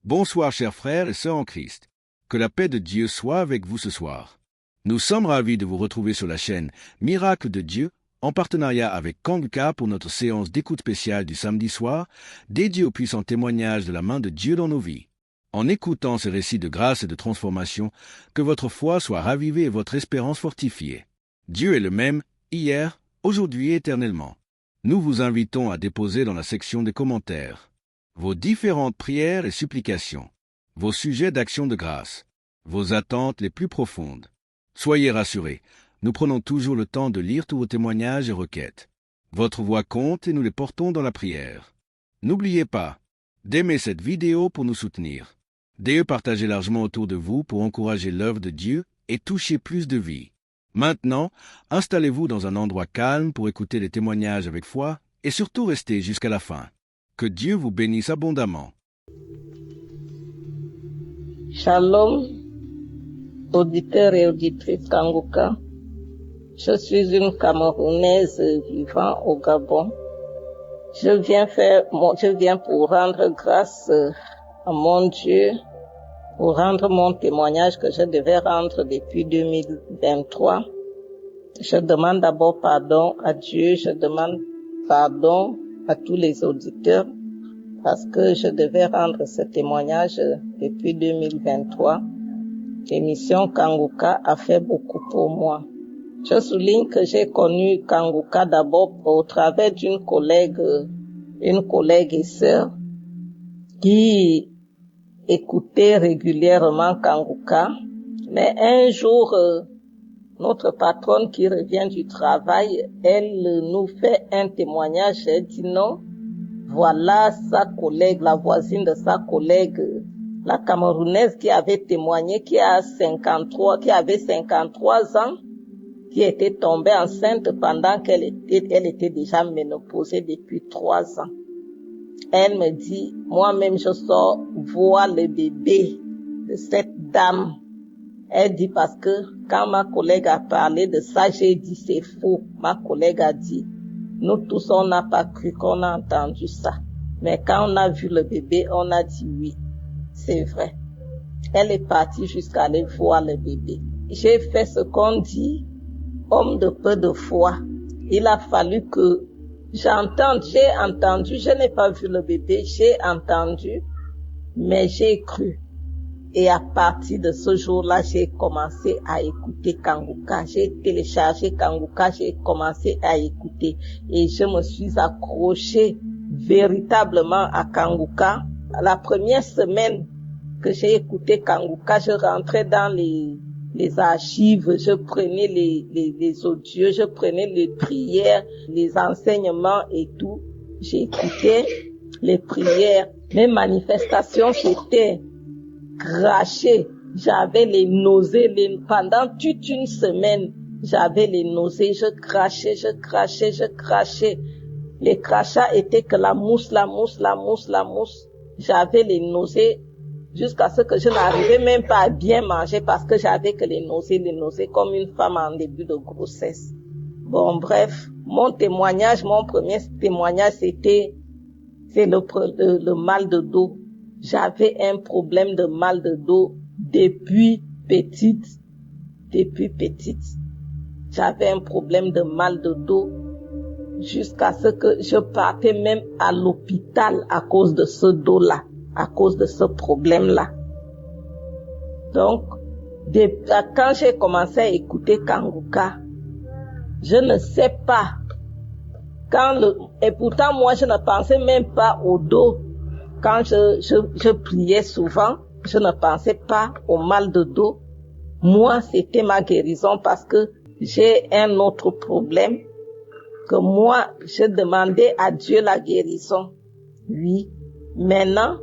Bonsoir chers frères et sœurs en Christ. Que la paix de Dieu soit avec vous ce soir. Nous sommes ravis de vous retrouver sur la chaîne Miracle de Dieu, en partenariat avec Kanguka pour notre séance d'écoute spéciale du samedi soir, dédiée au puissant témoignage de la main de Dieu dans nos vies. En écoutant ces récits de grâce et de transformation, que votre foi soit ravivée et votre espérance fortifiée. Dieu est le même, hier, aujourd'hui et éternellement. Nous vous invitons à déposer dans la section des commentaires vos différentes prières et supplications, vos sujets d'action de grâce, vos attentes les plus profondes. Soyez rassurés, nous prenons toujours le temps de lire tous vos témoignages et requêtes. Votre voix compte et nous les portons dans la prière. N'oubliez pas d'aimer cette vidéo pour nous soutenir, de partager largement autour de vous pour encourager l'œuvre de Dieu et toucher plus de vies. Maintenant, installez-vous dans un endroit calme pour écouter les témoignages avec foi et surtout restez jusqu'à la fin. Que Dieu vous bénisse abondamment. Shalom, auditeurs et auditrices Kanguka. Je suis une Camerounaise vivant au Gabon. Je viens pour rendre grâce à mon Dieu, pour rendre mon témoignage que je devais rendre depuis 2023. Je demande d'abord pardon à Dieu, je demande pardon à tous les auditeurs parce que je devais rendre ce témoignage depuis 2023. L'émission Kanguka a fait beaucoup pour moi. Je souligne que j'ai connu Kanguka d'abord au travers d'une collègue et sœur qui écoutait régulièrement Kanguka. Mais un jour, notre patronne qui revient du travail, elle nous fait un témoignage. Elle dit non, voilà sa collègue, la voisine de sa collègue, la Camerounaise qui avait témoigné, qui avait 53 ans, qui était tombée enceinte pendant qu'elle était déjà ménopausée depuis 3 ans. Elle me dit, moi-même je sors voir le bébé de cette dame. Elle dit parce que quand ma collègue a parlé de ça, j'ai dit c'est faux. Ma collègue a dit, nous tous on n'a pas cru qu'on a entendu ça. Mais quand on a vu le bébé, on a dit oui, c'est vrai. Elle est partie jusqu'à aller voir le bébé. J'ai fait ce qu'on dit, homme de peu de foi. Il a fallu que j'ai entendu, je n'ai pas vu le bébé, j'ai entendu, mais j'ai cru. Et à partir de ce jour-là, j'ai commencé à écouter Kanguka. J'ai téléchargé Kanguka, j'ai commencé à écouter. Et je me suis accrochée véritablement à Kanguka. La première semaine que j'ai écouté Kanguka, je rentrais dans les archives, je prenais les audios, je prenais les prières, les enseignements et tout. J'écoutais les prières. Mes manifestations, c'était craché, j'avais les nausées, pendant toute une semaine, j'avais les nausées, je crachais. Les crachats étaient que la mousse. J'avais les nausées jusqu'à ce que je n'arrivais même pas à bien manger parce que j'avais que les nausées comme une femme en début de grossesse. Bon, bref, mon premier témoignage, c'est le mal de dos. J'avais un problème de mal de dos depuis petite. J'avais un problème de mal de dos jusqu'à ce que je partais même à l'hôpital à cause de ce dos-là, à cause de ce problème-là. Donc, quand j'ai commencé à écouter Kanguka, je ne sais pas. Et pourtant, moi, je ne pensais même pas au dos. Quand je priais souvent, je ne pensais pas au mal de dos. Moi, c'était ma guérison parce que j'ai un autre problème que moi, je demandais à Dieu la guérison. Oui. Maintenant,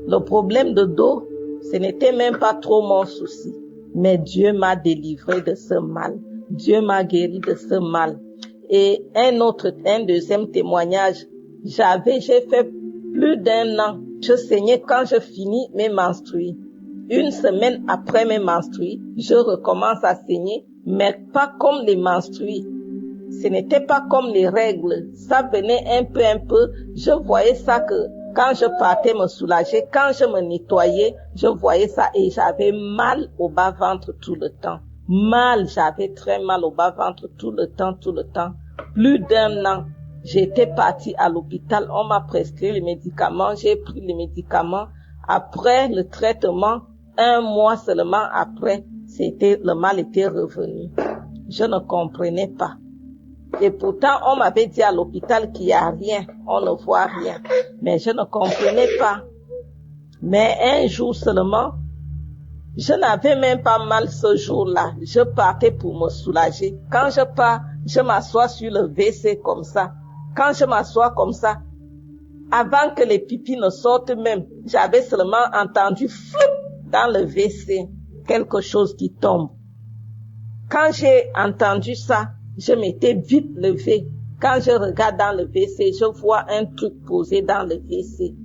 le problème de dos, ce n'était même pas trop mon souci. Mais Dieu m'a délivré de ce mal. Dieu m'a guéri de ce mal. Et un deuxième témoignage, j'ai fait plus d'1 an. Je saignais quand je finis mes menstrues. Une semaine après mes menstrues, je recommence à saigner, mais pas comme les menstrues. Ce n'était pas comme les règles. Ça venait un peu. Je voyais ça que Quand je partais me soulager, quand je me nettoyais, je voyais ça et j'avais mal au bas-ventre tout le temps. J'avais très mal au bas-ventre tout le temps. Plus d'1 an, j'étais partie à l'hôpital, on m'a prescrit les médicaments, j'ai pris les médicaments. Après le traitement, 1 mois seulement après, le mal était revenu. Je ne comprenais pas. Et pourtant, on m'avait dit à l'hôpital qu'il n'y a rien, on ne voit rien. Mais je ne comprenais pas. Mais un jour seulement, je n'avais même pas mal ce jour-là. Je partais pour me soulager. Quand je pars, je m'assois sur le WC comme ça. Quand je m'assois comme ça, avant que les pipis ne sortent même, j'avais seulement entendu flou dans le WC, quelque chose qui tombe. Quand j'ai entendu ça, je m'étais vite levée. Quand je regarde dans le WC, je vois un truc posé dans le WC.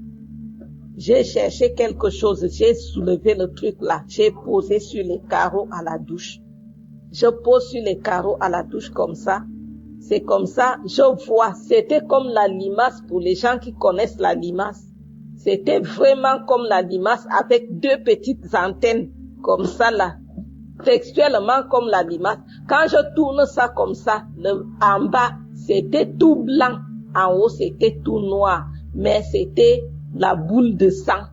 J'ai cherché quelque chose, j'ai soulevé le truc là, j'ai posé sur les carreaux à la douche. Je pose sur les carreaux à la douche comme ça. C'est comme ça, je vois, c'était comme la limace pour les gens qui connaissent la limace. C'était vraiment comme la limace avec 2 petites antennes comme ça là. Textuellement comme la limace. Quand je tourne ça comme ça, en bas, c'était tout blanc. En haut, c'était tout noir. Mais c'était la boule de sang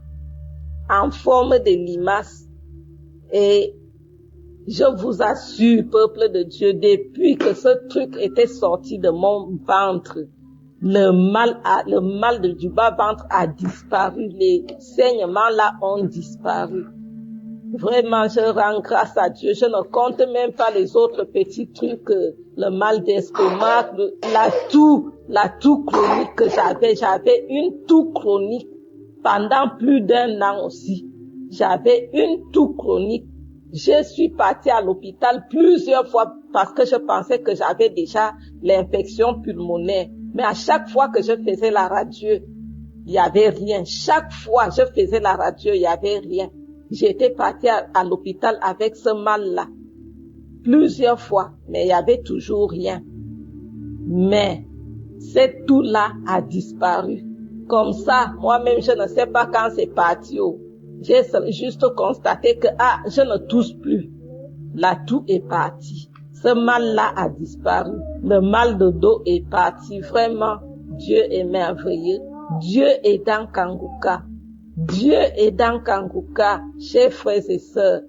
en forme de limace. Et je vous assure, peuple de Dieu, depuis que ce truc était sorti de mon ventre, le mal du bas-ventre a disparu. Les saignements là ont disparu. Vraiment, je rends grâce à Dieu. Je ne compte même pas les autres petits trucs, le mal d'estomac, la toux chronique que j'avais. J'avais une toux chronique pendant plus d'1 an aussi. J'avais une toux chronique. Je suis partie à l'hôpital plusieurs fois parce que je pensais que j'avais déjà l'infection pulmonaire. Mais à chaque fois que je faisais la radio, il y avait rien. Chaque fois je faisais la radio, il y avait rien. J'étais partie à l'hôpital avec ce mal-là. Plusieurs fois, mais il y avait toujours rien. Mais, cette toux-là a disparu. Comme ça, moi-même, je ne sais pas quand c'est parti. J'ai juste constaté que, je ne tousse plus. La toux est partie. Ce mal-là a disparu. Le mal de dos est parti. Vraiment, Dieu est merveilleux. Dieu est dans Kanguka. Dieu est dans Kanguka, chers frères et sœurs,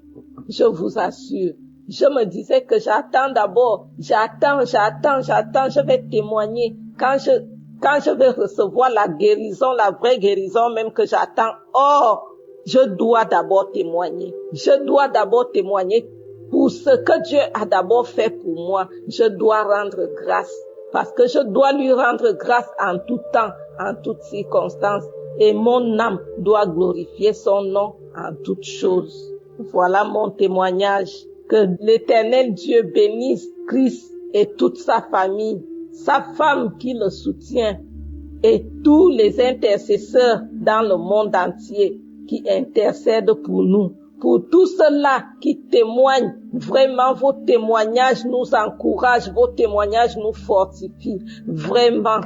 je vous assure. Je me disais que j'attends d'abord, j'attends, je vais témoigner. Quand je vais recevoir la guérison, la vraie guérison même que j'attends, je dois d'abord témoigner. Je dois d'abord témoigner pour ce que Dieu a d'abord fait pour moi. Je dois rendre grâce, parce que je dois lui rendre grâce en tout temps, en toutes circonstances. Et mon âme doit glorifier son nom en toutes choses. Voilà mon témoignage. Que l'Éternel Dieu bénisse Christ et toute sa famille, sa femme qui le soutient et tous les intercesseurs dans le monde entier qui intercèdent pour nous. Pour tous ceux-là qui témoignent, vraiment vos témoignages nous encouragent, vos témoignages nous fortifient. Vraiment,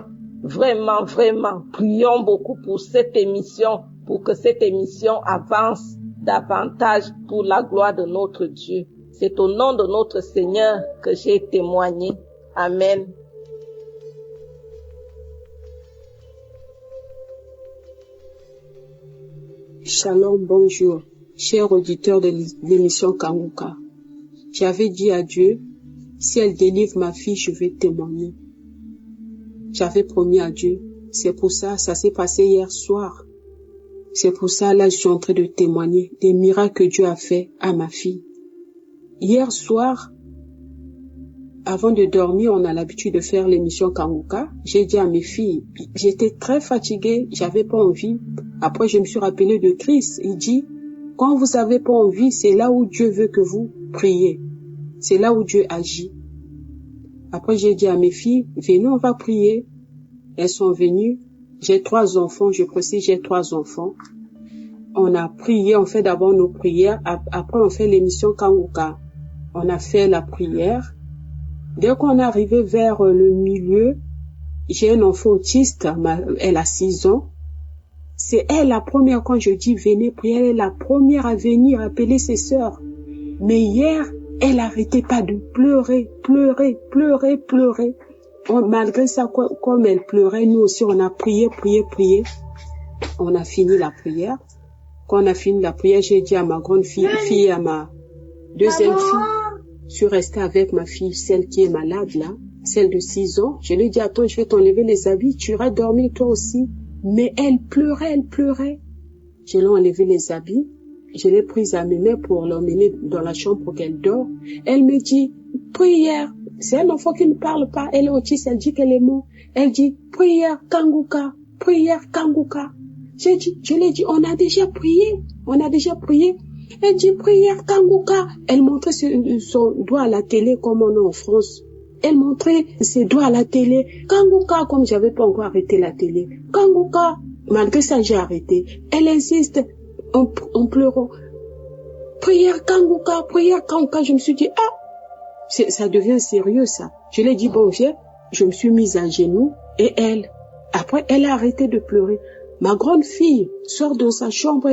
prions beaucoup pour cette émission, pour que cette émission avance davantage pour la gloire de notre Dieu. C'est au nom de notre Seigneur que j'ai témoigné. Amen. Shalom, bonjour, chers auditeurs de l'émission Kanguka. J'avais dit à Dieu, si elle délivre ma fille, je vais témoigner. J'avais promis à Dieu. C'est pour ça s'est passé hier soir. C'est pour ça, là, je suis en train de témoigner des miracles que Dieu a fait à ma fille. Hier soir, avant de dormir, on a l'habitude de faire l'émission Kanguka. J'ai dit à mes filles, j'étais très fatiguée, j'avais pas envie. Après, je me suis rappelé de Christ. Il dit, quand vous avez pas envie, c'est là où Dieu veut que vous priez. C'est là où Dieu agit. Après, j'ai dit à mes filles, venez, on va prier. Elles sont venues. J'ai 3 enfants, je précise, j'ai 3 enfants. On a prié, on fait d'abord nos prières. Après, on fait l'émission Kanguka. On a fait la prière. Dès qu'on est arrivé vers le milieu, j'ai un enfant autiste, elle a 6 ans. C'est elle la première, quand je dis venez prier, elle est la première à venir appeler ses sœurs. Mais hier, elle n'arrêtait pas de pleurer. Malgré ça, comme elle pleurait, nous aussi, on a prié. On a fini la prière. Quand on a fini la prière, j'ai dit à ma grande fille et à ma deuxième fille, je suis restée avec ma fille, celle qui est malade là, celle de 6 ans. Je lui ai dit, attends, je vais t'enlever les habits, tu iras dormir toi aussi. Mais elle pleurait. Je lui ai enlevé les habits. Je l'ai prise à mes mains pour l'emmener dans la chambre pour qu'elle dort. Elle me dit, prière. C'est un enfant qui ne parle pas. Elle est autiste, elle dit qu'elle est morte. Elle dit, prière Kanguka. Je lui ai dit, on a déjà prié. Elle dit, prière Kanguka. Elle montrait son doigt à la télé comme on est en France. Elle montrait ses doigts à la télé. Kanguka, comme j'avais pas encore arrêté la télé. Kanguka. Malgré ça, j'ai arrêté. Elle insiste en pleurant. Prière Kanguka. Je me suis dit, ça devient sérieux ça. Je lui ai dit, bon, viens. Je me suis mise à genoux et après, elle a arrêté de pleurer. Ma grande fille sort de sa chambre,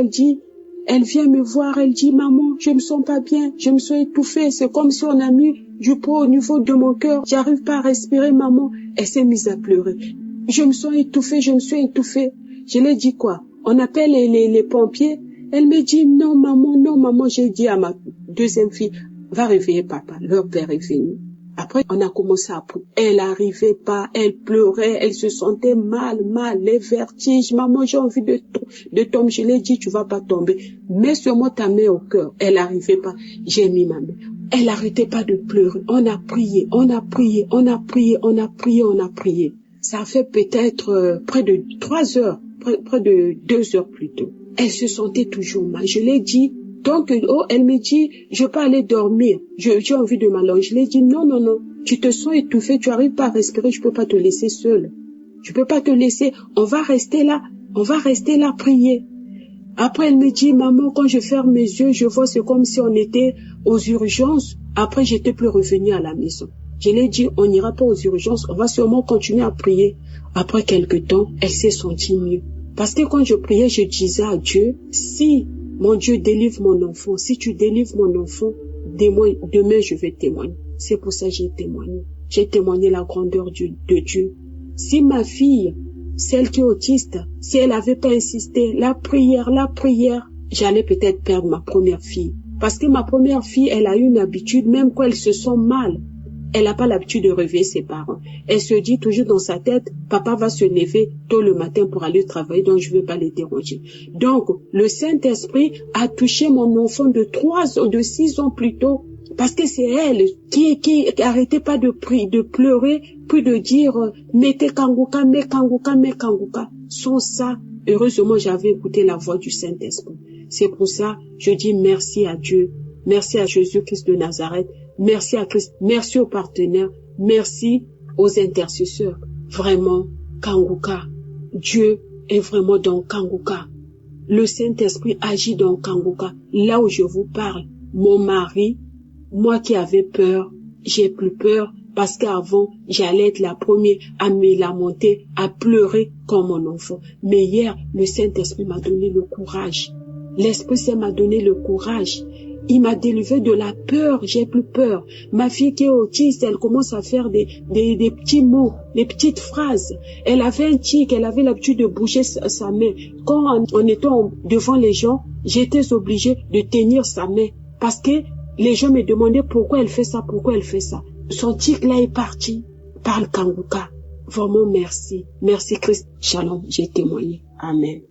elle vient me voir, elle dit, maman, je me sens pas bien, je me sens étouffée, c'est comme si on a mis du poids au niveau de mon cœur, j'arrive pas à respirer, maman. Elle s'est mise à pleurer. Je me suis étouffée. Je lui ai dit quoi? On appelle les pompiers. Elle me dit, non, maman. J'ai dit à ma deuxième fille, va réveiller papa, leur père est venu. Après, on a commencé à pleurer. Elle n'arrivait pas, elle pleurait, elle se sentait mal, les vertiges. Maman, j'ai envie de tomber. Je lui ai dit, tu vas pas tomber. Mets sur moi ta main au cœur. Elle n'arrivait pas. J'ai mis ma main. Elle n'arrêtait pas de pleurer. On a prié. Ça a fait peut-être près de 3 heures, près de 2 heures plus tôt. Elle se sentait toujours mal. Je l'ai dit. Donc, elle me dit, je peux aller dormir. J'ai envie de m'allonger. Je lui ai dit, non. Tu te sens étouffée, tu arrives pas à respirer, je peux pas te laisser seule. Je peux pas te laisser. On va rester là prier. Après, elle me dit, maman, quand je ferme mes yeux, je vois, c'est comme si on était aux urgences. Après, j'étais plus revenue à la maison. Je lui ai dit, on n'ira pas aux urgences, on va sûrement continuer à prier. Après quelque temps, elle s'est sentie mieux. Parce que quand je priais, je disais à Dieu, si mon Dieu délivre mon enfant, si tu délivres mon enfant, demain je vais témoigner. C'est pour ça que j'ai témoigné. J'ai témoigné la grandeur de Dieu. Si ma fille, celle qui est autiste, si elle n'avait pas insisté, la prière, j'allais peut-être perdre ma première fille. Parce que ma première fille, elle a une habitude, même quand elle se sent mal, elle n'a pas l'habitude de réveiller ses parents. Elle se dit toujours dans sa tête, papa va se lever tôt le matin pour aller travailler, donc je ne vais pas les déranger. Donc, le Saint-Esprit a touché mon enfant de 6 ans plus tôt, parce que c'est elle qui arrêtait pas de pleurer, puis de dire, mettez Kanguka. Sans ça, heureusement, j'avais écouté la voix du Saint-Esprit. C'est pour ça, je dis merci à Dieu, merci à Jésus-Christ de Nazareth, merci à Christ, merci aux partenaires, merci aux intercesseurs. Vraiment, Kanguka, Dieu est vraiment dans Kanguka. Le Saint-Esprit agit dans Kanguka. Là où je vous parle, mon mari, moi qui avais peur, j'ai plus peur parce qu'avant, j'allais être la première à me lamenter, à pleurer comme mon enfant. Mais hier, le Saint-Esprit m'a donné le courage. L'Esprit Saint m'a donné le courage. Il m'a délivré de la peur, j'ai plus peur. Ma fille qui est autiste, elle commence à faire des petits mots, des petites phrases. Elle avait un tic, elle avait l'habitude de bouger sa main. Quand on était devant les gens, j'étais obligée de tenir sa main. Parce que les gens me demandaient pourquoi elle fait ça. Son tic là est parti par le Kanguka. Vraiment merci. Merci Christ. Shalom, j'ai témoigné. Amen.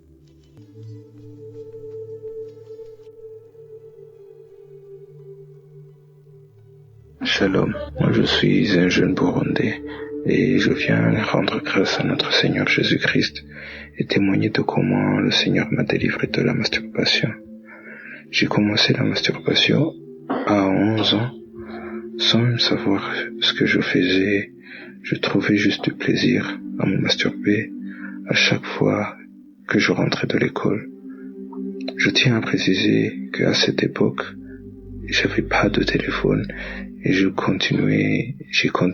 Shalom, moi je suis un jeune Burundais et je viens rendre grâce à notre Seigneur Jésus-Christ et témoigner de comment le Seigneur m'a délivré de la masturbation. J'ai commencé la masturbation à 11 ans, sans même savoir ce que je faisais. Je trouvais juste du plaisir à me masturber à chaque fois que je rentrais de l'école. Je tiens à préciser qu'à cette époque, j'avais pas de téléphone et j'ai continué jusqu'en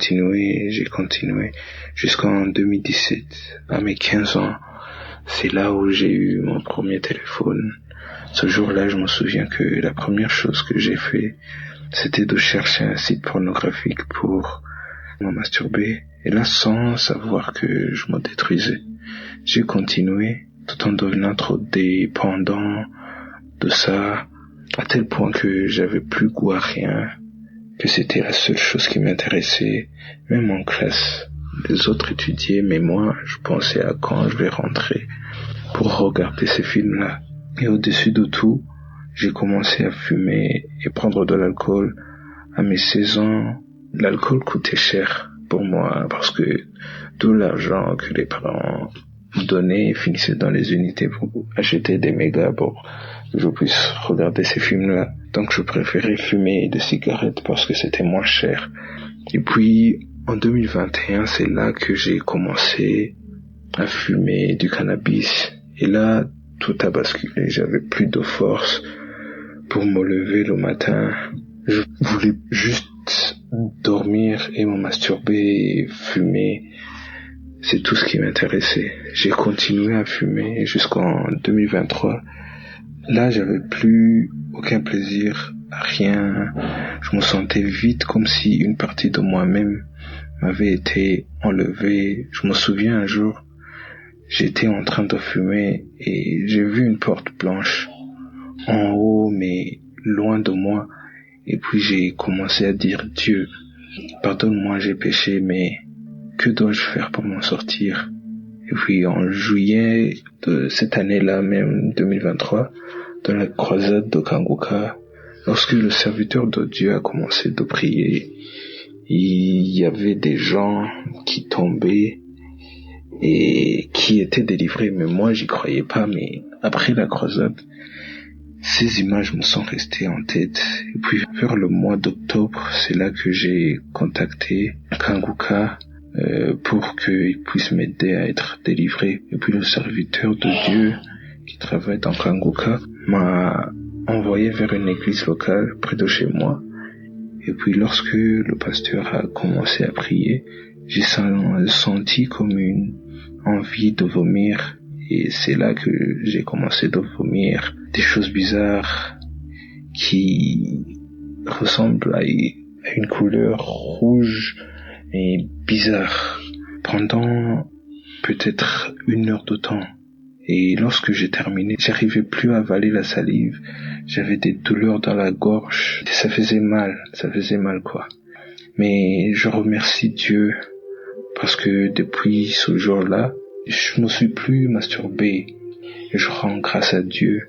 2017. À mes 15 ans, c'est là où j'ai eu mon premier téléphone. Ce jour-là, je me souviens que la première chose que j'ai fait, c'était de chercher un site pornographique pour me masturber. Et là, sans savoir que je me détruisais, j'ai continué tout en devenant trop dépendant de ça, à tel point que j'avais plus goût à rien, que c'était la seule chose qui m'intéressait. Même en classe, les autres étudiaient, mais moi, je pensais à quand je vais rentrer pour regarder ces films-là. Et au-dessus de tout, j'ai commencé à fumer et prendre de l'alcool. À mes 16 ans, l'alcool coûtait cher pour moi parce que tout l'argent que les parents me donnaient finissait dans les unités pour acheter des mégas pour que je puisse regarder ces films-là. Donc je préférais fumer des cigarettes parce que c'était moins cher. Et puis en 2021, c'est là que j'ai commencé à fumer du cannabis. Et là, tout a basculé. J'avais plus de force pour me lever le matin. Je voulais juste dormir et me masturber et fumer. C'est tout ce qui m'intéressait. J'ai continué à fumer jusqu'en 2023. Là, j'avais plus aucun plaisir à rien. Je me sentais vide, comme si une partie de moi-même m'avait été enlevée. Je me souviens un jour, j'étais en train de fumer et j'ai vu une porte blanche en haut, mais loin de moi. Et puis j'ai commencé à dire, Dieu, pardonne-moi, j'ai péché, mais que dois-je faire pour m'en sortir? Et puis en juillet de cette année-là, même 2023, dans la croisade de Kanguka, lorsque le serviteur de Dieu a commencé de prier, il y avait des gens qui tombaient et qui étaient délivrés, mais moi j'y croyais pas. Mais après la croisade, ces images me sont restées en tête. Et puis vers le mois d'octobre, c'est là que j'ai contacté Kanguka pour qu'il puisse m'aider à être délivré. Et puis le serviteur de Dieu qui travaille dans Kanguka m'a envoyé vers une église locale près de chez moi. Et puis lorsque le pasteur a commencé à prier, j'ai senti comme une envie de vomir. Et c'est là que j'ai commencé de vomir des choses bizarres qui ressemblent à une couleur rouge et bizarre pendant peut-être 1 heure de temps. Et lorsque j'ai terminé, j'arrivais plus à avaler la salive. J'avais des douleurs dans la gorge. Ça faisait mal quoi. Mais je remercie Dieu parce que depuis ce jour-là, je ne suis plus masturbé. Je rends grâce à Dieu.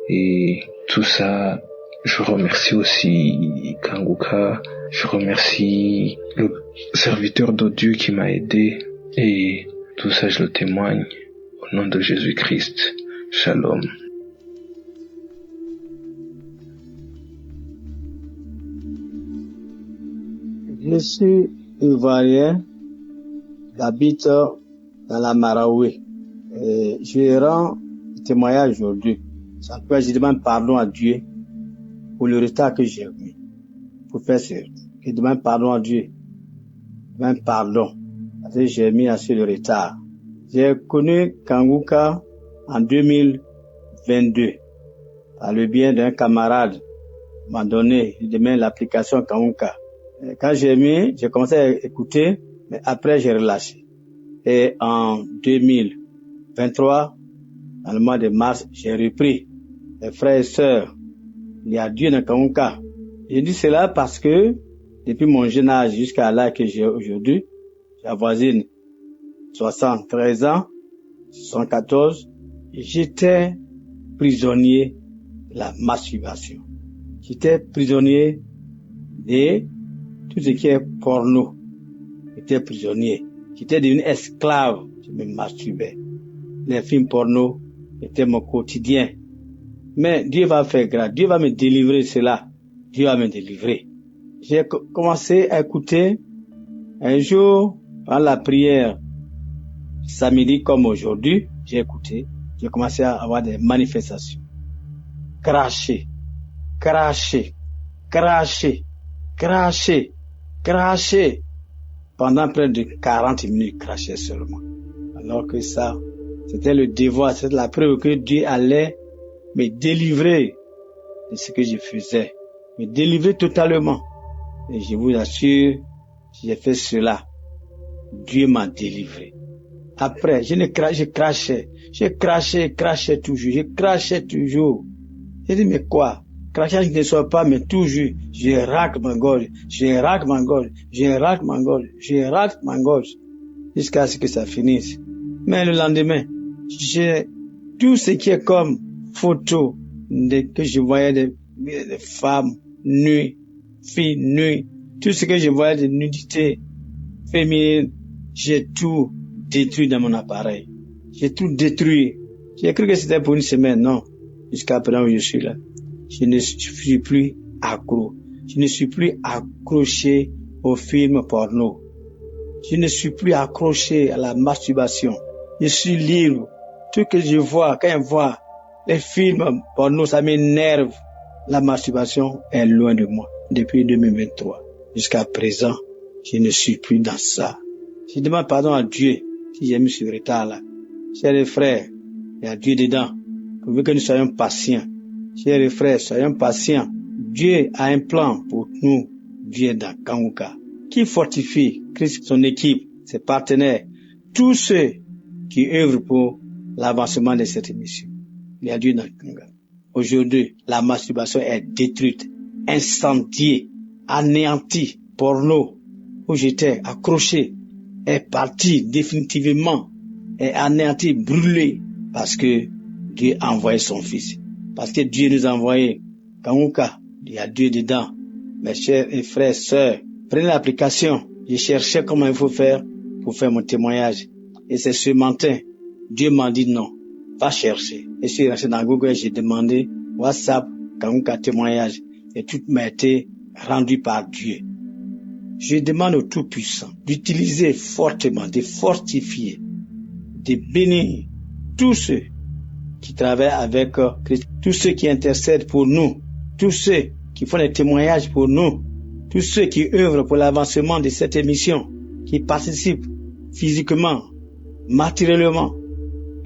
Et tout ça, je remercie aussi Kanguka. Je remercie le serviteur de Dieu qui m'a aidé. Et tout ça, je le témoigne. Au nom de Jésus-Christ. Shalom. Je suis ivoirien, j'habite dans la Maraoué. Je rends témoignage aujourd'hui. Ça peut, je demande pardon à Dieu pour le retard que j'ai mis. Pour faire ça, je demande pardon à Dieu. Je demande pardon parce que j'ai mis assez de retard. J'ai connu Kanguka en 2022 par le bien d'un camarade m'a donné, il demande l'application Kanguka. Quand j'ai commencé à écouter, mais après j'ai relâché. Et en 2023, dans le mois de mars, j'ai repris. Les frères et sœurs, il y a Dieu dans Kanguka. J'ai dit cela parce que depuis mon jeune âge jusqu'à l'âge que j'ai aujourd'hui, j'avoisine 73 ans, 74, j'étais prisonnier de la masturbation. J'étais prisonnier de tout ce qui est porno. J'étais prisonnier. J'étais devenu esclave. Je me masturbais. Les films porno étaient mon quotidien. Mais Dieu va faire grâce. Dieu va me délivrer cela. Dieu va me délivrer. J'ai commencé à écouter un jour, dans la prière, samedi comme aujourd'hui, j'ai écouté. J'ai commencé à avoir des manifestations. Cracher, cracher, cracher, cracher, cracher. Pendant près de 40 minutes, cracher seulement. Alors que ça C'était le devoir, c'était la preuve que Dieu allait me délivrer de ce que je faisais. Me délivrer totalement. Et je vous assure, si j'ai fait cela, Dieu m'a délivré. Après, je crachais toujours. J'ai dit, mais quoi? Crachage ne soit pas, mais toujours, je racle ma gorge. Jusqu'à ce que ça finisse. Mais le lendemain, j'ai tout ce qui est comme photo que je voyais des femmes nues, filles nues, tout ce que je voyais de nudité féminine, j'ai tout détruit dans mon appareil. J'ai tout détruit. J'ai cru que c'était pour une semaine, non. Jusqu'à présent où je suis là. Je ne suis plus accro. Je ne suis plus accroché aux films porno. Je ne suis plus accroché à la masturbation. Je suis libre. Tout ce que je vois, quand je vois les films porno, ça m'énerve. La masturbation est loin de moi depuis 2023. Jusqu'à présent, je ne suis plus dans ça. Je demande pardon à Dieu si j'ai mis ce retard-là. Chers frères, il y a Dieu dedans. Pour que nous soyons patients. Chers frères, soyons patients. Dieu a un plan pour nous. Dieu est dans Kanguka. Qui fortifie Christ, son équipe, ses partenaires, tous ceux qui œuvrent pour l'avancement de cette mission. Il y a Dieu dans Kanguka. Aujourd'hui, la masturbation est détruite, incendiée, anéantie. Porno, où j'étais accroché, est parti définitivement, est anéanti, brûlé, parce que Dieu a envoyé son Fils. Parce que Dieu nous a envoyé. Kanguka, il y a Dieu dedans. Mes chers et frères, sœurs, prenez l'application. Je cherchais comment il faut faire pour faire mon témoignage. Et c'est ce matin, Dieu m'a dit non. Va chercher. Et je suis resté dans Google, j'ai demandé WhatsApp, Kanguka témoignage. Et tout m'a été rendu par Dieu. Je demande au Tout-Puissant d'utiliser fortement, de fortifier, de bénir tous ceux qui travaillent avec Christ, tous ceux qui intercèdent pour nous, tous ceux qui font des témoignages pour nous, tous ceux qui œuvrent pour l'avancement de cette émission, qui participent physiquement, matériellement.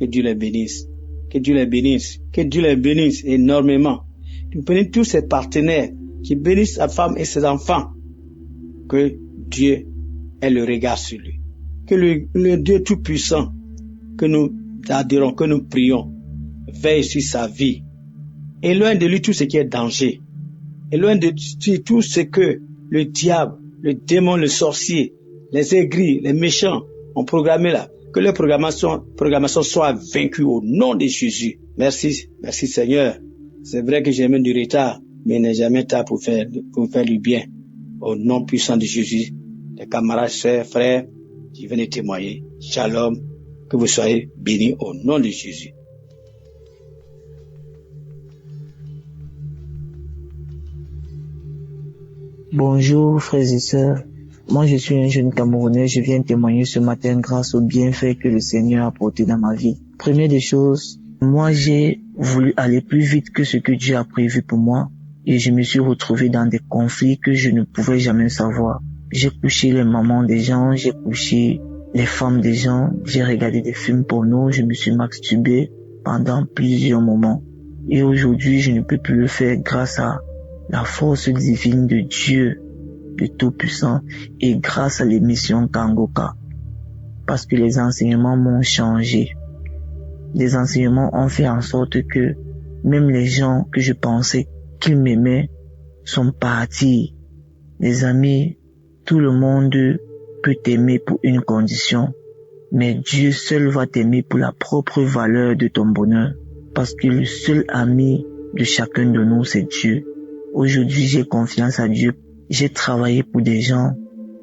Que Dieu les bénisse, que Dieu les bénisse, que Dieu les bénisse énormément. Nous bénissons tous ces partenaires qui bénissent sa femme et ses enfants. Que Dieu ait le regard sur lui. Que le Dieu Tout-Puissant, que nous adorons, que nous prions, veille sur sa vie. Éloigne de lui tout ce qui est danger. Éloigne de lui tout ce que le diable, le démon, le sorcier, les aigris, les méchants ont programmé là. Que leur programmation soit vaincue au nom de Jésus. Merci Seigneur. C'est vrai que j'ai mis du retard, mais il n'est jamais tard pour faire du bien. Au nom puissant de Jésus, les camarades, sœurs, frères, qui viennent témoigner. Shalom, que vous soyez bénis au nom de Jésus. Bonjour frères et sœurs, moi je suis un jeune Camerounais, je viens témoigner ce matin grâce aux bienfaits que le Seigneur a apportés dans ma vie. Première des choses, moi j'ai voulu aller plus vite que ce que Dieu a prévu pour moi et je me suis retrouvé dans des conflits que je ne pouvais jamais savoir. J'ai couché les mamans des gens, j'ai couché les femmes des gens, j'ai regardé des films porno, je me suis masturbé pendant plusieurs moments. Et aujourd'hui, je ne peux plus le faire grâce à la force divine de Dieu, de Tout-Puissant, et grâce à l'émission Kanguka. Parce que les enseignements m'ont changé. Les enseignements ont fait en sorte que même les gens que je pensais qu'ils m'aimaient sont partis. Les amis, tout le monde peut t'aimer pour une condition, mais Dieu seul va t'aimer pour la propre valeur de ton bonheur. Parce que le seul ami de chacun de nous, c'est Dieu. Aujourd'hui, j'ai confiance à Dieu. J'ai travaillé pour des gens.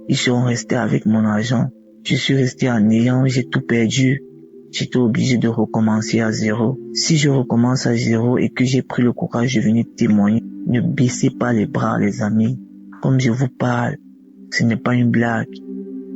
Ils sont restés avec mon argent. Je suis resté en néant, j'ai tout perdu. J'étais obligé de recommencer à zéro. Si je recommence à zéro et que j'ai pris le courage de venir témoigner, ne baissez pas les bras, les amis. Comme je vous parle, ce n'est pas une blague.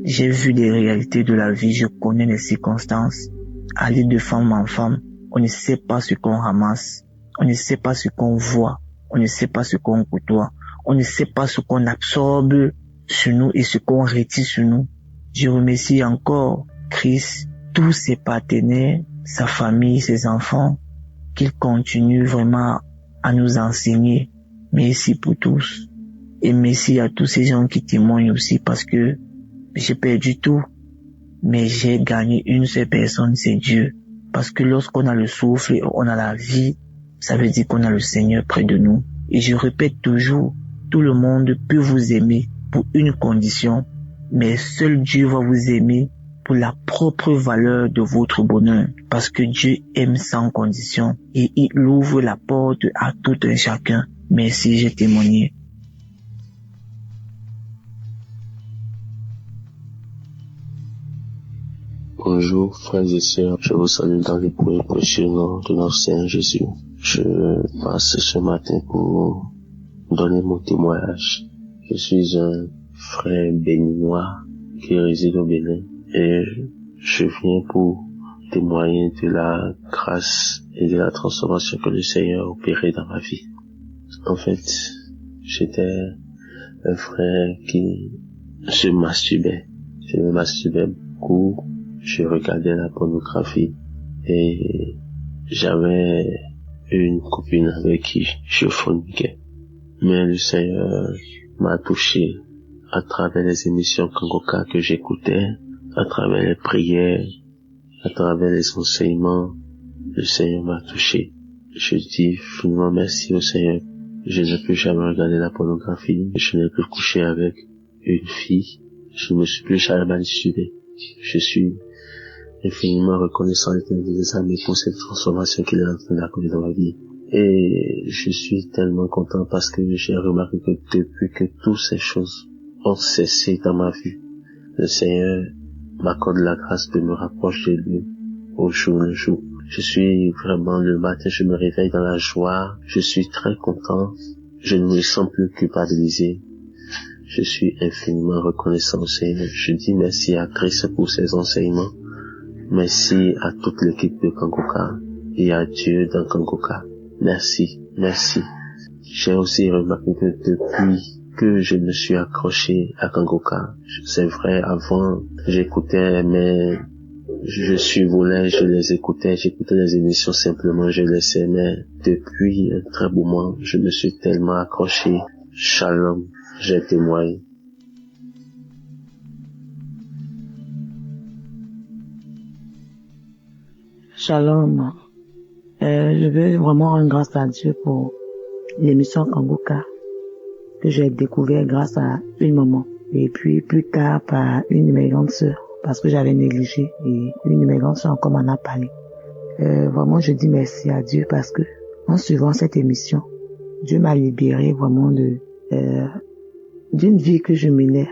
J'ai vu des réalités de la vie, je connais les circonstances. Aller de femme en femme, on ne sait pas ce qu'on ramasse. On ne sait pas ce qu'on voit. On ne sait pas ce qu'on côtoie. On ne sait pas ce qu'on absorbe sur nous et ce qu'on retire sur nous. Je remercie encore Christ, tous ses partenaires sa famille, ses enfants, qu'il continue vraiment à nous enseigner. Merci pour tous. Et merci à tous ces gens qui témoignent aussi parce que j'ai perdu tout. Mais j'ai gagné une seule personne, c'est Dieu. Parce que lorsqu'on a le souffle, on a la vie, ça veut dire qu'on a le Seigneur près de nous. Et je répète toujours, tout le monde peut vous aimer pour une condition, mais seul Dieu va vous aimer pour la propre valeur de votre bonheur. Parce que Dieu aime sans condition et il ouvre la porte à tout un chacun. Merci, j'ai témoigné. Bonjour frères et sœurs, je vous salue dans le point précieux nom de notre Seigneur Jésus. Je passe ce matin pour donner mon témoignage. Je suis un frère béninois qui réside au Bénin et je viens pour témoigner de la grâce et de la transformation que le Seigneur a opéré dans ma vie. En fait, j'étais un frère qui se masturbait. Je me masturbais beaucoup. Je regardais la pornographie et j'avais une copine avec qui je forniquais. Mais le Seigneur m'a touché à travers les émissions Kangoka que j'écoutais, à travers les prières, à travers les enseignements. Le Seigneur m'a touché. Je dis finalement merci au Seigneur. Je n'ai plus jamais regardé la pornographie. Je n'ai plus couché avec une fille. Je ne me suis plus jamais masturbé. Je suis infiniment reconnaissant à des amis pour cette transformation qu'il est en train d'accomplir dans ma vie. Et je suis tellement content parce que j'ai remarqué que depuis que toutes ces choses ont cessé dans ma vie, le Seigneur m'accorde la grâce de me rapprocher de lui au jour le jour. Je suis vraiment le matin, je me réveille dans la joie, je suis très content, je ne me sens plus culpabilisé. Je suis infiniment reconnaissant au Seigneur. Je dis merci à Christ pour ses enseignements. Merci à toute l'équipe de Kangoka et à Dieu dans Kangoka. Merci, merci. J'ai aussi remarqué que depuis que je me suis accroché à Kangoka, c'est vrai, avant, j'écoutais, mais je survolais, je les écoutais, j'écoutais les émissions simplement, je les aimais. Depuis un très beau moment, je me suis tellement accroché. Shalom, j'ai témoigné. Shalom. Je veux vraiment rendre grâce à Dieu pour l'émission Kangoka que j'ai découvert grâce à une maman et puis plus tard par une de mes grandes sœurs parce que j'avais négligé et une de mes grandes sœurs encore m'en a parlé. Vraiment je dis merci à Dieu parce que en suivant cette émission, Dieu m'a libéré vraiment d'une vie que je menais,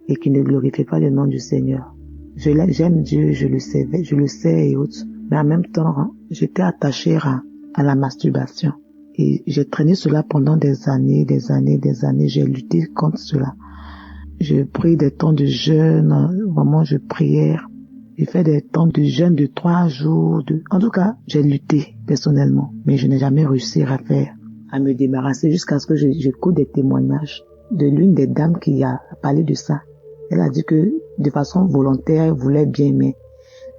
et qui ne glorifiait pas le nom du Seigneur. J'aime Dieu, je le sais et autres. Mais en même temps, j'étais attachée à la masturbation. Et j'ai traîné cela pendant des années. J'ai lutté contre cela. Je pris des temps de jeûne, vraiment je priais. J'ai fait des temps de jeûne de 3 jours. En tout cas, j'ai lutté personnellement. Mais je n'ai jamais réussi à me débarrasser jusqu'à ce que j'écoute des témoignages de l'une des dames qui a parlé de ça. Elle a dit que de façon volontaire, elle voulait bien, mais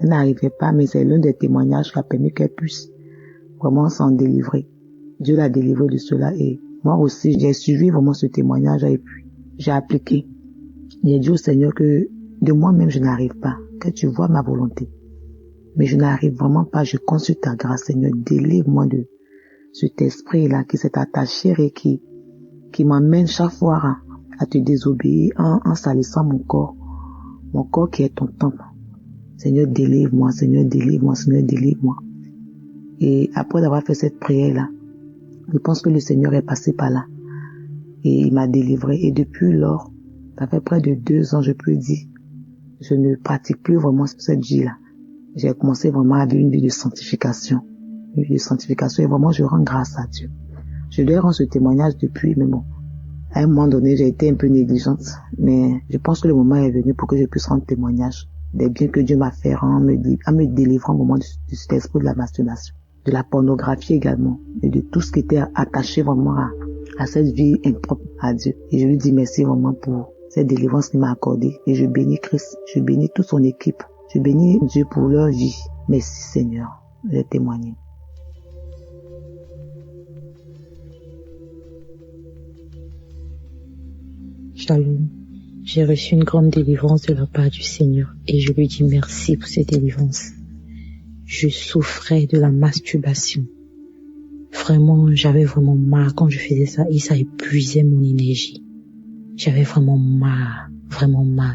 elle n'arrivait pas. Mais c'est l'un des témoignages qui a permis qu'elle puisse vraiment s'en délivrer. Dieu l'a délivrée de cela et moi aussi, j'ai suivi vraiment ce témoignage et puis j'ai appliqué. J'ai dit au Seigneur que de moi-même, je n'arrive pas, que tu vois ma volonté. Mais je n'arrive vraiment pas, je consulte ta grâce, Seigneur, délivre-moi de cet esprit-là qui s'est attaché et qui m'emmène chaque fois à te désobéir en salissant mon corps qui est ton temple. Seigneur, délivre-moi, Seigneur, délivre-moi, Seigneur, délivre-moi. Et après avoir fait cette prière-là, je pense que le Seigneur est passé par là. Et il m'a délivré. Et depuis lors, ça fait près de 2 ans, je peux dire, je ne pratique plus vraiment cette vie-là. J'ai commencé vraiment à vivre une vie de sanctification. Une vie de sanctification. Et vraiment, je rends grâce à Dieu. Je dois rendre ce témoignage depuis, mais bon. À un moment donné, j'ai été un peu négligente, mais je pense que le moment est venu pour que je puisse rendre témoignage des biens que Dieu m'a fait en me délivrant au moment de cet esprit de la masturbation, de la pornographie également, et de tout ce qui était attaché vraiment à cette vie impropre à Dieu. Et je lui dis merci vraiment pour cette délivrance qu'il m'a accordée. Et je bénis Christ, je bénis toute son équipe Je bénis Dieu pour leur vie. Merci Seigneur de témoigner. Shalom. J'ai reçu une grande délivrance de la part du Seigneur et je lui dis merci pour cette délivrance. Je souffrais de la masturbation. Vraiment, j'avais vraiment marre quand je faisais ça et ça épuisait mon énergie. J'avais vraiment marre.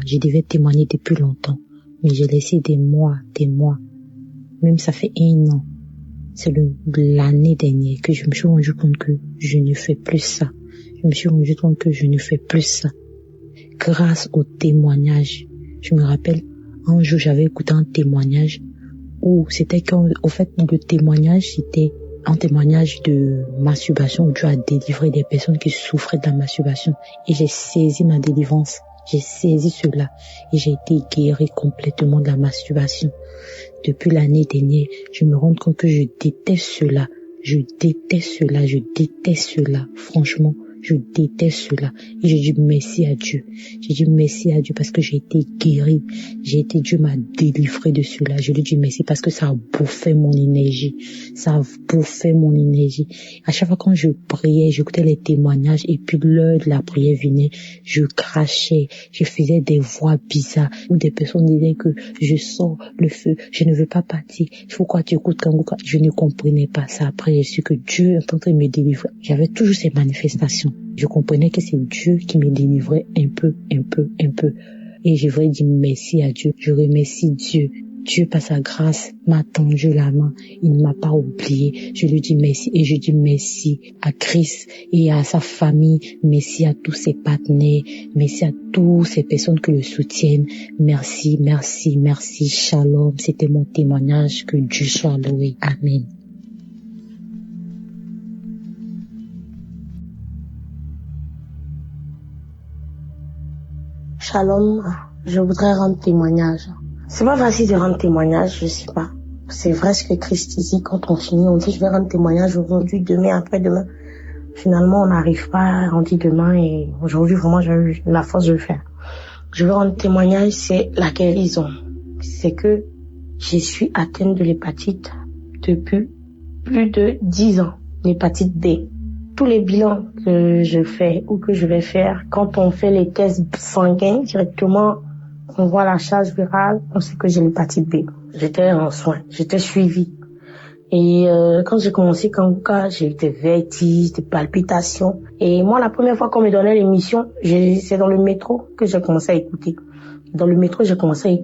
Je devais témoigner depuis longtemps, mais j'ai laissé des mois. Même ça fait 1 an. C'est l'année dernière que je me suis rendu compte que je ne fais plus ça. Grâce au témoignage. Je me rappelle, un jour, j'avais écouté un témoignage où c'était quand, au fait, le témoignage, c'était un témoignage de masturbation où Dieu a délivré des personnes qui souffraient de la masturbation. Et j'ai saisi ma délivrance. J'ai saisi cela et j'ai été guérie complètement de la masturbation. Depuis l'année dernière, je me rends compte que je déteste cela. Franchement, je déteste cela. Et j'ai dit merci à Dieu. Parce que j'ai été guérie. Dieu m'a délivré de cela. Je lui dis merci parce que ça a bouffé mon énergie. À chaque fois quand je priais, j'écoutais les témoignages et puis l'heure de la prière venait, je crachais, je faisais des voix bizarres où des personnes disaient que je sors le feu, je ne veux pas partir. Pourquoi tu écoutes Kanguka? Je ne comprenais pas ça. Après, j'ai su que Dieu est en train de me délivrer. J'avais toujours ces manifestations. Je comprenais que c'est Dieu qui me délivrait un peu. Et je voudrais dire merci à Dieu. Je remercie Dieu. Dieu, par sa grâce, m'a tendu la main. Il ne m'a pas oublié. Je lui dis merci et je dis merci à Christ et à sa famille. Merci à tous ses partenaires. Merci à toutes ces personnes qui le soutiennent. Merci. Shalom. C'était mon témoignage. Que Dieu soit loué. Amen. Shalom, je voudrais rendre témoignage. C'est pas facile de rendre témoignage, je sais pas. C'est vrai ce que Christ dit, quand on finit, on dit je vais rendre témoignage aujourd'hui, demain, après-demain. Finalement, on n'arrive pas, on dit demain et aujourd'hui, vraiment, j'ai eu la force de le faire. Je veux rendre témoignage, c'est la guérison. C'est que je suis atteinte de l'hépatite depuis plus de 10 ans, l'hépatite B. Tous les bilans que je fais ou que je vais faire, quand on fait les tests sanguins directement, on voit la charge virale, on sait que j'ai l'hépatite B. J'étais en soins, j'étais suivie. Et quand j'ai commencé Kanguka, j'ai eu des vertiges, des palpitations. Et moi, la première fois qu'on me donnait l'émission, c'est dans le métro que j'ai commencé à écouter. Dans le métro, j'ai commencé